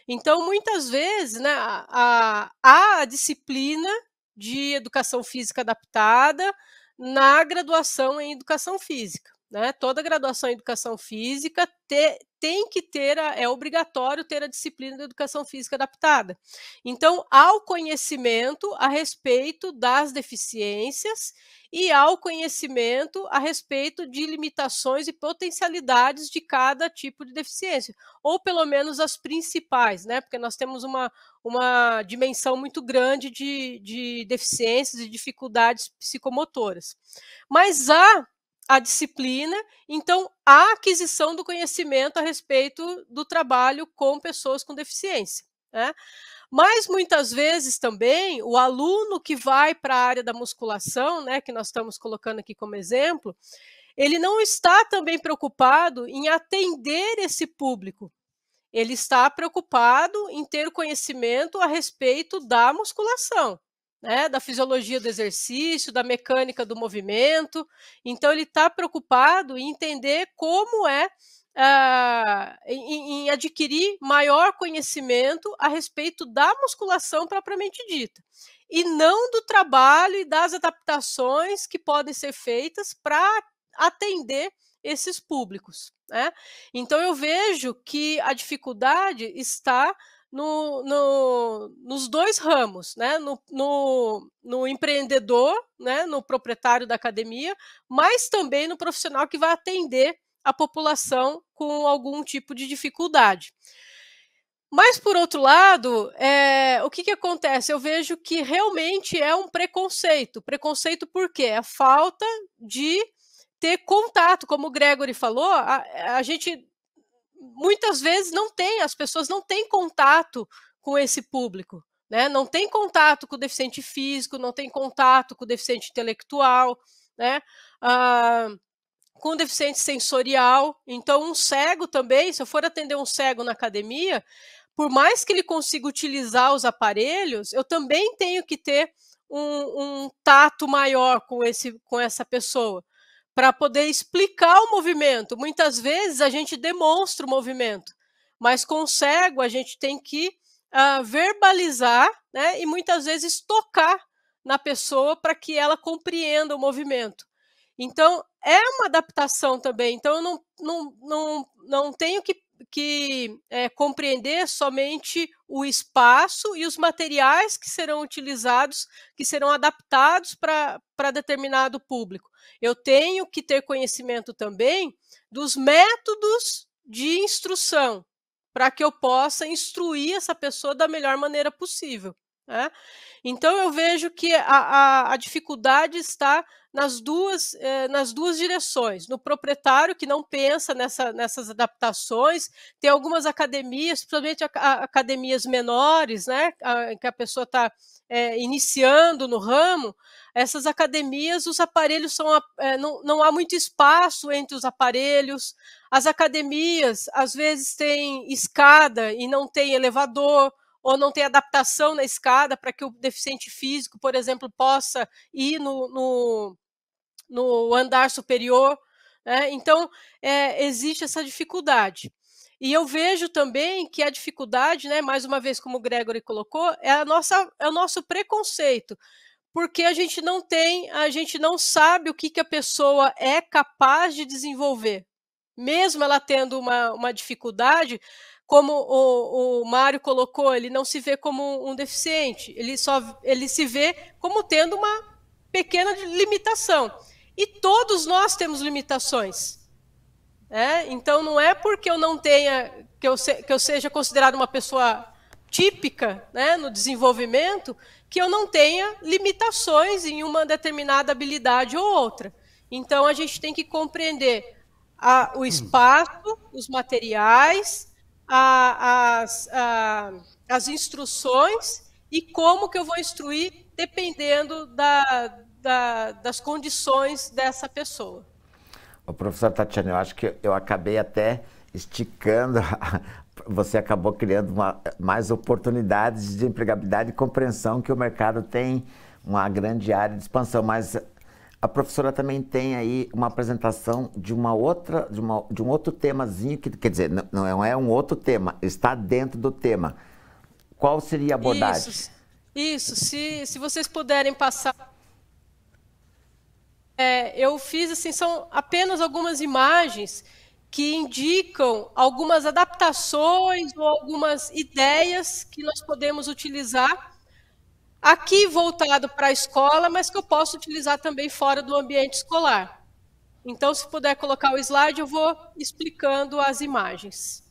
C: Então, muitas vezes, né, há a disciplina de educação física adaptada na graduação em educação física, né? Toda graduação em educação física tem que ter, é obrigatório ter a disciplina de educação física adaptada. Então, há o conhecimento a respeito das deficiências e há o conhecimento a respeito de limitações e potencialidades de cada tipo de deficiência, ou pelo menos as principais, né? Porque nós temos uma dimensão muito grande de deficiências e dificuldades psicomotoras. Mas há a disciplina, então a aquisição do conhecimento a respeito do trabalho com pessoas com deficiência, né? Mas muitas vezes também o aluno que vai para a área da musculação, né, que nós estamos colocando aqui como exemplo, ele não está também preocupado em atender esse público. Ele está preocupado em ter conhecimento a respeito da musculação, né, da fisiologia do exercício, da mecânica do movimento. Então, ele está preocupado em entender como em adquirir maior conhecimento a respeito da musculação propriamente dita, e não do trabalho e das adaptações que podem ser feitas para atender esses públicos, né? Então, eu vejo que a dificuldade está nos dois ramos, né? No empreendedor, né? No proprietário da academia, mas também no profissional que vai atender a população com algum tipo de dificuldade. Mas, por outro lado, o que acontece? Eu vejo que realmente é um preconceito. Preconceito por quê? A falta de ter contato, como o Gregory falou, a gente muitas vezes as pessoas não têm contato com esse público, né? Não tem contato com o deficiente físico, não tem contato com o deficiente intelectual, né? Com o deficiente sensorial. Então, um cego também, se eu for atender um cego na academia, por mais que ele consiga utilizar os aparelhos, eu também tenho que ter um tato maior com essa pessoa, para poder explicar o movimento. Muitas vezes a gente demonstra o movimento, mas com o cego a gente tem que verbalizar, né, e muitas vezes tocar na pessoa para que ela compreenda o movimento. Então, é uma adaptação também. Então, eu não tenho que compreender somente o espaço e os materiais que serão utilizados, que serão adaptados para determinado público. Eu tenho que ter conhecimento também dos métodos de instrução, para que eu possa instruir essa pessoa da melhor maneira possível, né? Então, eu vejo que a dificuldade está nas duas direções. No proprietário, que não pensa nessas adaptações. Tem algumas academias, principalmente academias menores, né, que a pessoa está iniciando no ramo. Essas academias, os aparelhos não há muito espaço entre os aparelhos. As academias, às vezes, têm escada e não tem elevador, ou não tem adaptação na escada para que o deficiente físico, por exemplo, possa ir no andar superior, né? Então, existe essa dificuldade. E eu vejo também que a dificuldade, né, mais uma vez, como o Gregory colocou, é o nosso preconceito, porque a gente não sabe o que a pessoa é capaz de desenvolver. Mesmo ela tendo uma dificuldade, como o Mário colocou, ele não se vê como um deficiente, ele se vê como tendo uma pequena limitação. E todos nós temos limitações. Então, não é porque eu não tenha, que eu seja considerado uma pessoa típica, né, no desenvolvimento, que eu não tenha limitações em uma determinada habilidade ou outra. Então, a gente tem que compreender o espaço, os materiais, as instruções e como que eu vou instruir dependendo das condições dessa pessoa.
A: O professor Tatiana, eu acho que eu acabei até esticando, você acabou criando mais oportunidades de empregabilidade e compreensão que o mercado tem uma grande área de expansão, mas a professora também tem aí uma apresentação de um outro temazinho, que quer dizer, não é um outro tema, está dentro do tema. Qual seria a abordagem?
C: Isso. Se vocês puderem passar... eu fiz, assim, são apenas algumas imagens que indicam algumas adaptações ou algumas ideias que nós podemos utilizar aqui voltado para a escola, mas que eu posso utilizar também fora do ambiente escolar. Então, se puder colocar o slide, eu vou explicando as imagens.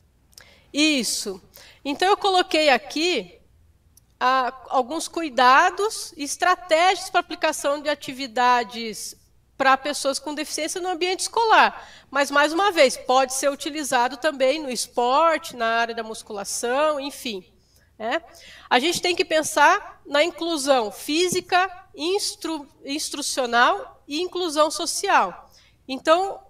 C: Isso. Então, eu coloquei aqui alguns cuidados e estratégias para aplicação de atividades para pessoas com deficiência no ambiente escolar. Mas, mais uma vez, pode ser utilizado também no esporte, na área da musculação, enfim. A gente tem que pensar na inclusão física, instrucional e inclusão social. Então,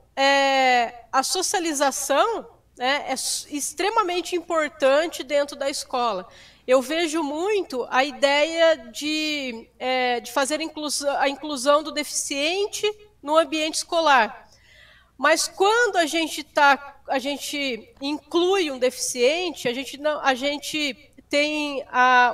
C: a socialização, é extremamente importante dentro da escola. Eu vejo muito a ideia de fazer a inclusão do deficiente no ambiente escolar. Mas quando a gente inclui um deficiente, a gente tem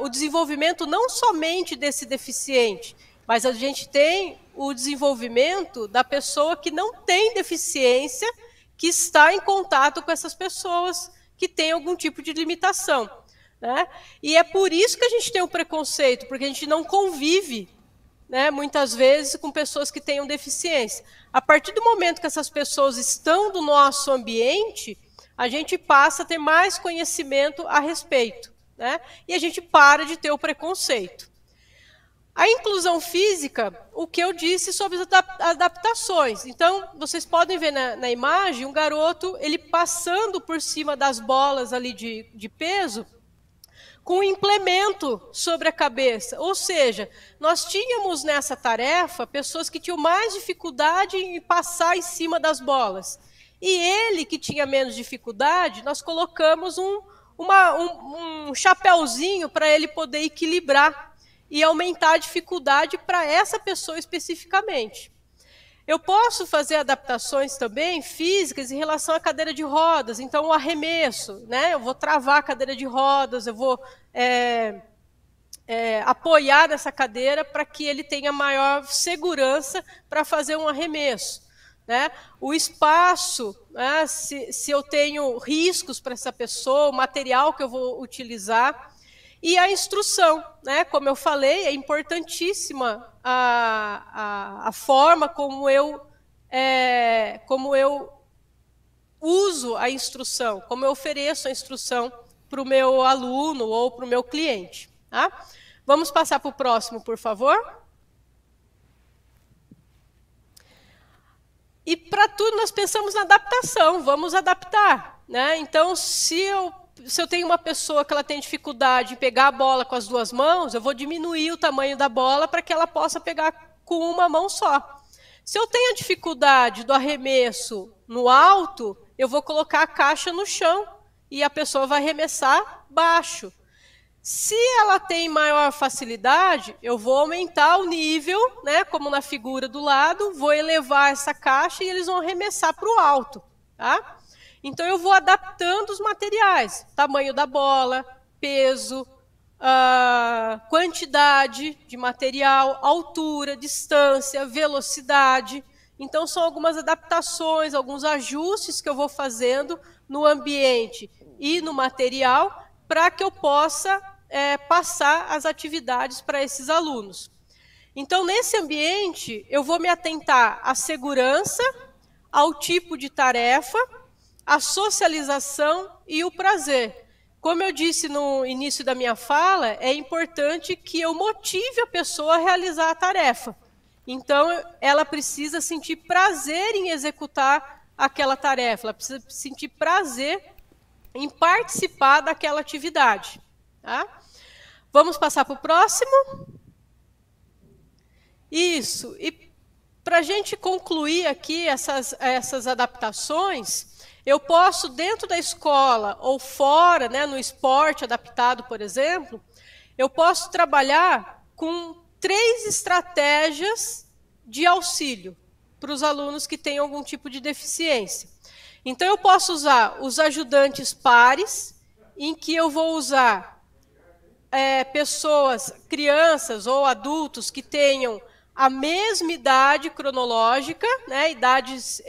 C: o desenvolvimento não somente desse deficiente, mas a gente tem o desenvolvimento da pessoa que não tem deficiência, que está em contato com essas pessoas que têm algum tipo de limitação, né? E é por isso que a gente tem o preconceito, porque a gente não convive, né, muitas vezes com pessoas que tenham deficiência. A partir do momento que essas pessoas estão no nosso ambiente, a gente passa a ter mais conhecimento a respeito, né? E a gente para de ter o preconceito. A inclusão física, o que eu disse sobre as adaptações. Então, vocês podem ver na imagem um garoto ele passando por cima das bolas ali de peso com um implemento sobre a cabeça. Ou seja, nós tínhamos nessa tarefa pessoas que tinham mais dificuldade em passar em cima das bolas. E ele, que tinha menos dificuldade, nós colocamos um chapéuzinho para ele poder equilibrar e aumentar a dificuldade para essa pessoa especificamente. Eu posso fazer adaptações também físicas em relação à cadeira de rodas. Então, o arremesso, né? Eu vou travar a cadeira de rodas, eu vou apoiar nessa cadeira para que ele tenha maior segurança para fazer um arremesso, né? O espaço, né? Se eu tenho riscos para essa pessoa, o material que eu vou utilizar, e a instrução, né? Como eu falei, é importantíssima a forma como eu uso a instrução, como eu ofereço a instrução para o meu aluno ou para o meu cliente. Tá? Vamos passar para o próximo, por favor. E para tudo nós pensamos na adaptação, vamos adaptar. Né? Então, se eu tenho uma pessoa que ela tem dificuldade em pegar a bola com as duas mãos, eu vou diminuir o tamanho da bola para que ela possa pegar com uma mão só. Se eu tenho a dificuldade do arremesso no alto, eu vou colocar a caixa no chão e a pessoa vai arremessar baixo. Se ela tem maior facilidade, eu vou aumentar o nível, né, como na figura do lado, vou elevar essa caixa e eles vão arremessar para o alto. Tá? Então, eu vou adaptando os materiais, tamanho da bola, peso, quantidade de material, altura, distância, velocidade. Então, são algumas adaptações, alguns ajustes que eu vou fazendo no ambiente e no material para que eu possa passar as atividades para esses alunos. Então, nesse ambiente, eu vou me atentar à segurança, ao tipo de tarefa, à socialização e o prazer. Como eu disse no início da minha fala, é importante que eu motive a pessoa a realizar a tarefa. Então, ela precisa sentir prazer em executar aquela tarefa, ela precisa sentir prazer em participar daquela atividade. Tá? Vamos passar para o próximo? Isso. E para a gente concluir aqui essas adaptações, eu posso, dentro da escola ou fora, né, no esporte adaptado, por exemplo, eu posso trabalhar com 3 estratégias de auxílio para os alunos que têm algum tipo de deficiência. Então, eu posso usar os ajudantes pares, em que eu vou usar crianças ou adultos que tenham a mesma idade cronológica, né, idades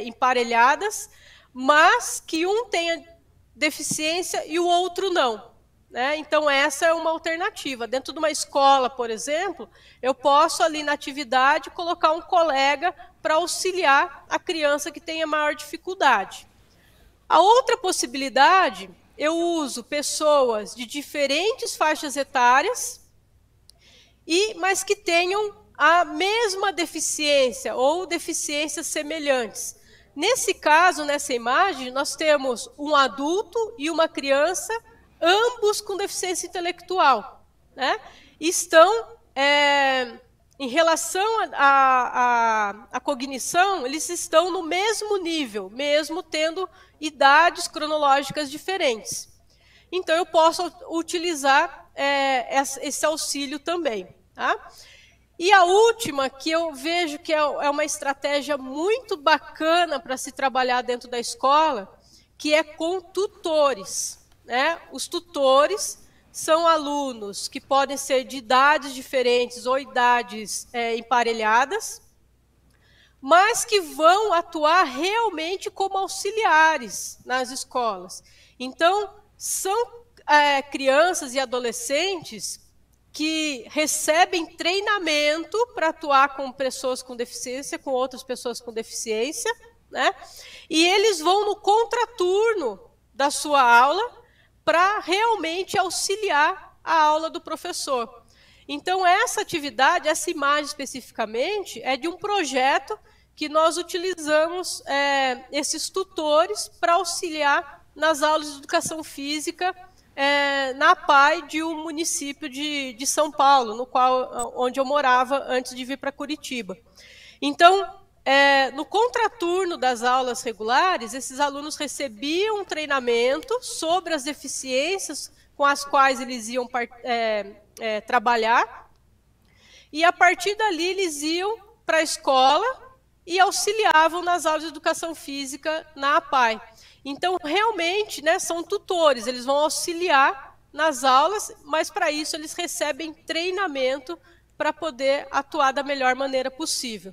C: emparelhadas, mas que um tenha deficiência e o outro não. Né? Então, essa é uma alternativa. Dentro de uma escola, por exemplo, eu posso, ali na atividade, colocar um colega para auxiliar a criança que tenha maior dificuldade. A outra possibilidade, eu uso pessoas de diferentes faixas etárias, mas que tenham a mesma deficiência ou deficiências semelhantes. Nesse caso, nessa imagem, nós temos um adulto e uma criança, ambos com deficiência intelectual. Né? Estão, em relação à cognição, eles estão no mesmo nível, mesmo tendo idades cronológicas diferentes. Então, eu posso utilizar esse auxílio também. Tá? E a última, que eu vejo que é uma estratégia muito bacana para se trabalhar dentro da escola, que é com tutores. Né? Os tutores são alunos que podem ser de idades diferentes ou idades emparelhadas, mas que vão atuar realmente como auxiliares nas escolas. Então, são crianças e adolescentes que recebem treinamento para atuar com pessoas com deficiência, com outras pessoas com deficiência, né? E eles vão no contraturno da sua aula para realmente auxiliar a aula do professor. Então, essa atividade, essa imagem especificamente, é de um projeto que nós utilizamos esses tutores para auxiliar nas aulas de educação física na APAE de um município de São Paulo, onde eu morava antes de vir para Curitiba. Então, no contraturno das aulas regulares, esses alunos recebiam um treinamento sobre as deficiências com as quais eles iam trabalhar, e a partir dali eles iam para a escola e auxiliavam nas aulas de educação física na APAE. Então, realmente, né, são tutores, eles vão auxiliar nas aulas, mas para isso eles recebem treinamento para poder atuar da melhor maneira possível.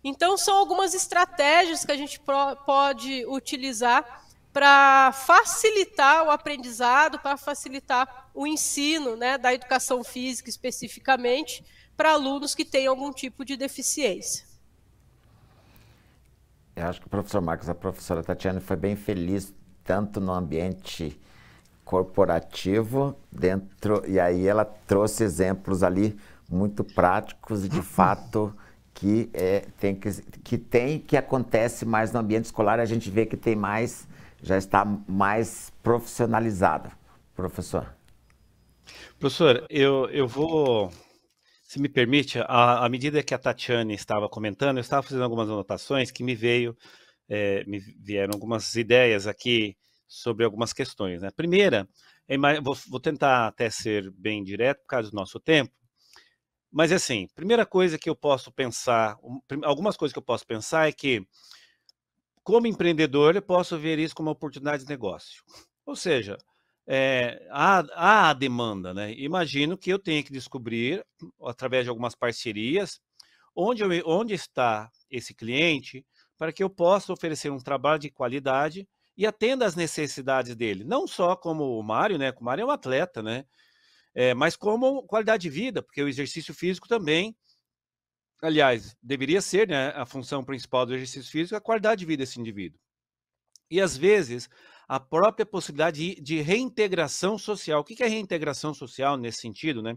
C: Então, são algumas estratégias que a gente pode utilizar para facilitar o aprendizado, para facilitar o ensino, né, da educação física especificamente, para alunos que têm algum tipo de deficiência.
A: Eu acho que o professor Marcos, a professora Tatiana foi bem feliz, tanto no ambiente corporativo, e aí ela trouxe exemplos ali muito práticos e de fato que acontece mais no ambiente escolar, a gente vê que tem mais, já está mais profissionalizado. Professor.
B: Professor, eu vou, se me permite, à medida que a Tatiane estava comentando, eu estava fazendo algumas anotações que me vieram algumas ideias aqui sobre algumas questões, né? Primeira, vou tentar até ser bem direto por causa do nosso tempo, mas assim, primeira coisa que eu posso pensar, algumas coisas que eu posso pensar é que, como empreendedor, eu posso ver isso como uma oportunidade de negócio. Ou seja, há a demanda, né? Imagino que eu tenha que descobrir, através de algumas parcerias, onde está esse cliente, para que eu possa oferecer um trabalho de qualidade e atenda às necessidades dele. Não só como o Mário, né? O Mário é um atleta, né? Mas como qualidade de vida, porque o exercício físico também, aliás, deveria ser, né, a função principal do exercício físico, a qualidade de vida desse indivíduo. E, às vezes, a própria possibilidade de reintegração social. O que é reintegração social nesse sentido, né?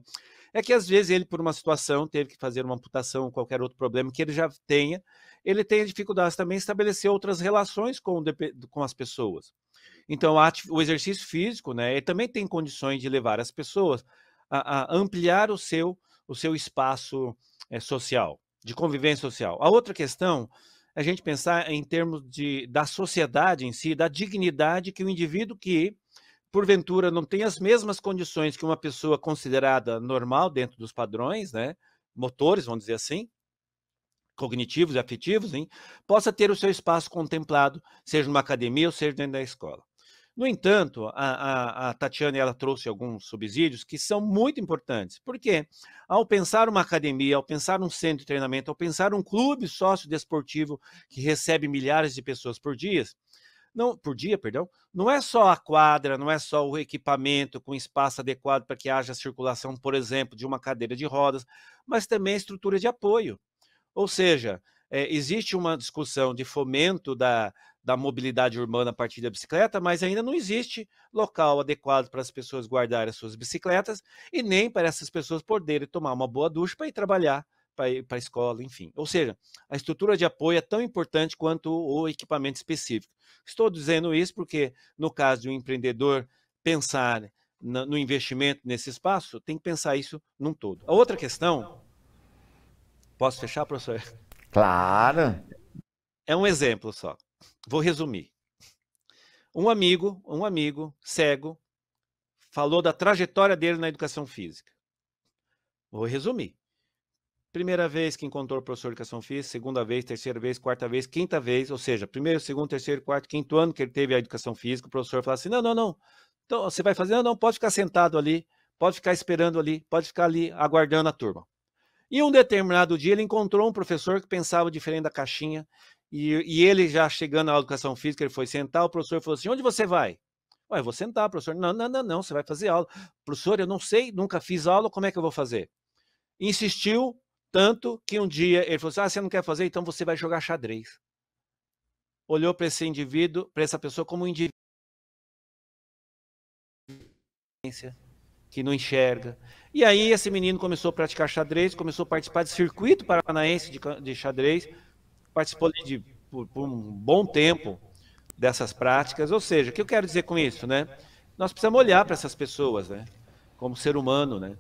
B: É que, às vezes, ele, por uma situação, teve que fazer uma amputação, qualquer outro problema que ele já tenha, ele tem dificuldades também em estabelecer outras relações com as pessoas. Então, o exercício físico, né, ele também tem condições de levar as pessoas a ampliar o seu espaço social, de convivência social. A outra questão é a gente pensar em termos da sociedade em si, da dignidade que o indivíduo que, porventura, não tem as mesmas condições que uma pessoa considerada normal dentro dos padrões, né, motores, vamos dizer assim, cognitivos e afetivos, hein, possa ter o seu espaço contemplado, seja numa academia ou seja dentro da escola. No entanto, a Tatiana ela trouxe alguns subsídios que são muito importantes, porque ao pensar uma academia, ao pensar um centro de treinamento, ao pensar um clube sócio-desportivo que recebe milhares de pessoas por dia, não é só a quadra, não é só o equipamento com espaço adequado para que haja circulação, por exemplo, de uma cadeira de rodas, mas também a estrutura de apoio. Ou seja, existe uma discussão de fomento da mobilidade urbana a partir da bicicleta, mas ainda não existe local adequado para as pessoas guardarem as suas bicicletas e nem para essas pessoas poderem tomar uma boa ducha para ir trabalhar, para ir para a escola, enfim. Ou seja, a estrutura de apoio é tão importante quanto o equipamento específico. Estou dizendo isso porque, no caso de um empreendedor pensar no investimento nesse espaço, tem que pensar isso num todo. A outra questão... Posso fechar, professor?
A: Claro.
B: É um exemplo só. Vou resumir. Um amigo cego falou da trajetória dele na educação física. Vou resumir. Primeira vez que encontrou o professor de educação física, segunda vez, terceira vez, quarta vez, quinta vez, ou seja, primeiro, segundo, terceiro, quarto, quinto ano que ele teve a educação física, o professor falou assim, não, então você vai fazer, não, pode ficar sentado ali, pode ficar esperando ali, pode ficar ali aguardando a turma. E um determinado dia ele encontrou um professor que pensava diferente da caixinha e ele já chegando na educação física, ele foi sentar, o professor falou assim, onde você vai? Ué, eu vou sentar, professor. Não, você vai fazer aula. Professor, eu não sei, nunca fiz aula, como é que eu vou fazer? Insistiu tanto que um dia ele falou assim, você não quer fazer? Então você vai jogar xadrez. Olhou para esse indivíduo, para essa pessoa como um indivíduo que não enxerga. E aí esse menino começou a praticar xadrez, começou a participar de circuito paranaense de xadrez, participou por um bom tempo dessas práticas. Ou seja, o que eu quero dizer com isso, né? Nós precisamos olhar para essas pessoas, né? Como ser humano, né?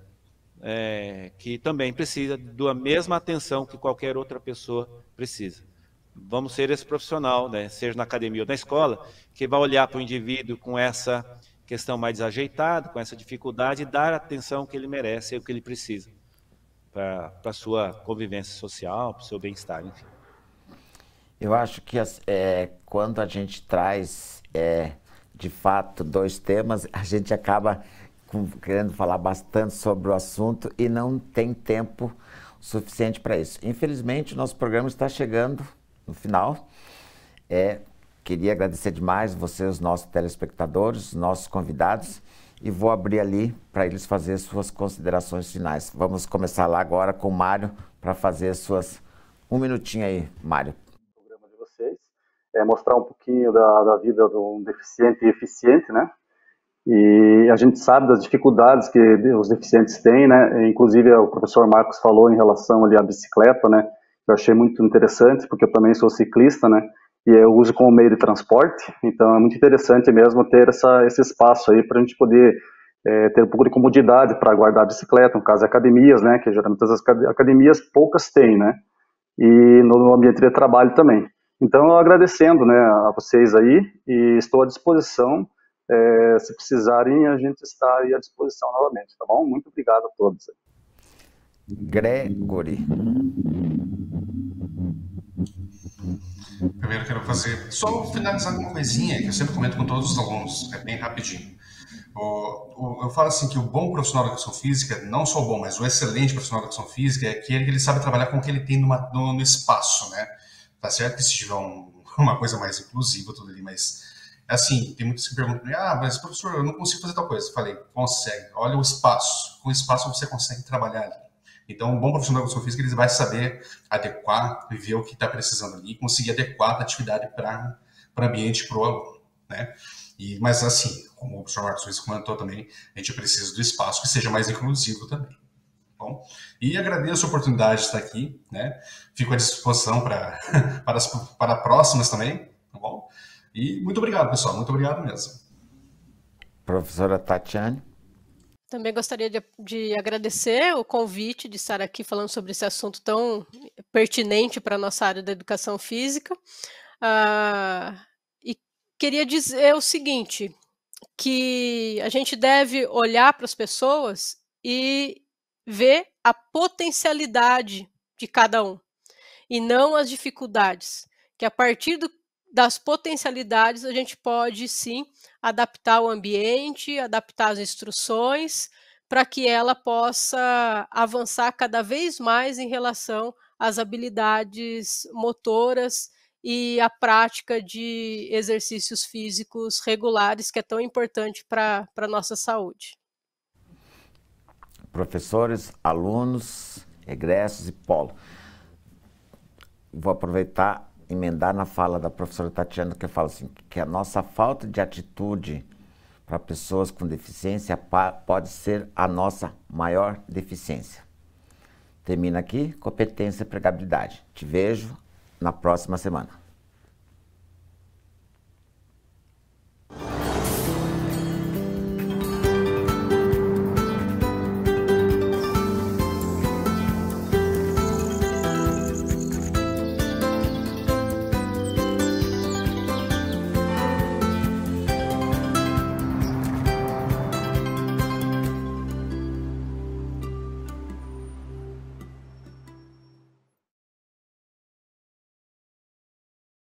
B: Que também precisa da mesma atenção que qualquer outra pessoa precisa. Vamos ser esse profissional, né? Seja na academia ou na escola, que vai olhar para o indivíduo com essa questão mais desajeitada, com essa dificuldade, e dar a atenção que ele merece e o que ele precisa para a sua convivência social, para o seu bem-estar, enfim.
A: Eu acho que quando a gente traz, de fato, dois temas, a gente acaba querendo falar bastante sobre o assunto e não tem tempo suficiente para isso. Infelizmente, o nosso programa está chegando no final. Queria agradecer demais vocês, nossos telespectadores, nossos convidados, e vou abrir ali para eles fazerem suas considerações finais. Vamos começar lá agora com o Mário para fazer suas... Um minutinho aí, Mário.
D: O programa de vocês é mostrar um pouquinho da vida de um deficiente e eficiente, né? E a gente sabe das dificuldades que os deficientes têm, né? Inclusive o professor Marcos falou em relação ali à bicicleta, né? Eu achei muito interessante, porque eu também sou ciclista, né? E eu uso como meio de transporte, então é muito interessante mesmo ter esse espaço aí para a gente poder ter um pouco de comodidade para guardar a bicicleta, no caso academias, né? Que geralmente as academias poucas têm, né? E no ambiente de trabalho também. Então, agradecendo, né, a vocês aí, e estou à disposição. Se precisarem, a gente está aí à disposição novamente, tá bom? Muito obrigado a todos.
A: Gregory.
E: Primeiro, quero só finalizar com uma coisinha que eu sempre comento com todos os alunos, é bem rapidinho. Eu falo assim que o bom profissional da educação física, não só o bom, mas o excelente profissional da educação física é aquele que ele sabe trabalhar com o que ele tem no espaço, né? Tá certo que se tiver uma coisa mais inclusiva, tudo ali, mas assim, tem muitos que perguntam, mas professor, eu não consigo fazer tal coisa. Eu falei, consegue, olha o espaço, com o espaço você consegue trabalhar ali. Então, um bom profissional da educação física, ele vai saber adequar, ver o que está precisando ali, conseguir adequar a atividade para o ambiente, para o aluno, né? Mas assim, como o professor Marcos Luiz comentou também, a gente precisa do espaço que seja mais inclusivo também. Bom, e agradeço a oportunidade de estar aqui, né? Fico à disposição para próximas também, tá bom? E muito obrigado, pessoal, muito obrigado mesmo.
A: Professora Tatiane.
C: Também gostaria de agradecer o convite de estar aqui falando sobre esse assunto tão pertinente para a nossa área da educação física. E queria dizer o seguinte, que a gente deve olhar para as pessoas e ver a potencialidade de cada um, e não as dificuldades, que a partir das potencialidades a gente pode sim adaptar o ambiente, adaptar as instruções, para que ela possa avançar cada vez mais em relação às habilidades motoras e a prática de exercícios físicos regulares, que é tão importante para a nossa saúde.
A: Professores, alunos, egressos e polo. Vou aproveitar e emendar na fala da professora Tatiana, que fala assim, que a nossa falta de atitude para pessoas com deficiência pode ser a nossa maior deficiência. Termina aqui, competência e empregabilidade. Te vejo na próxima semana.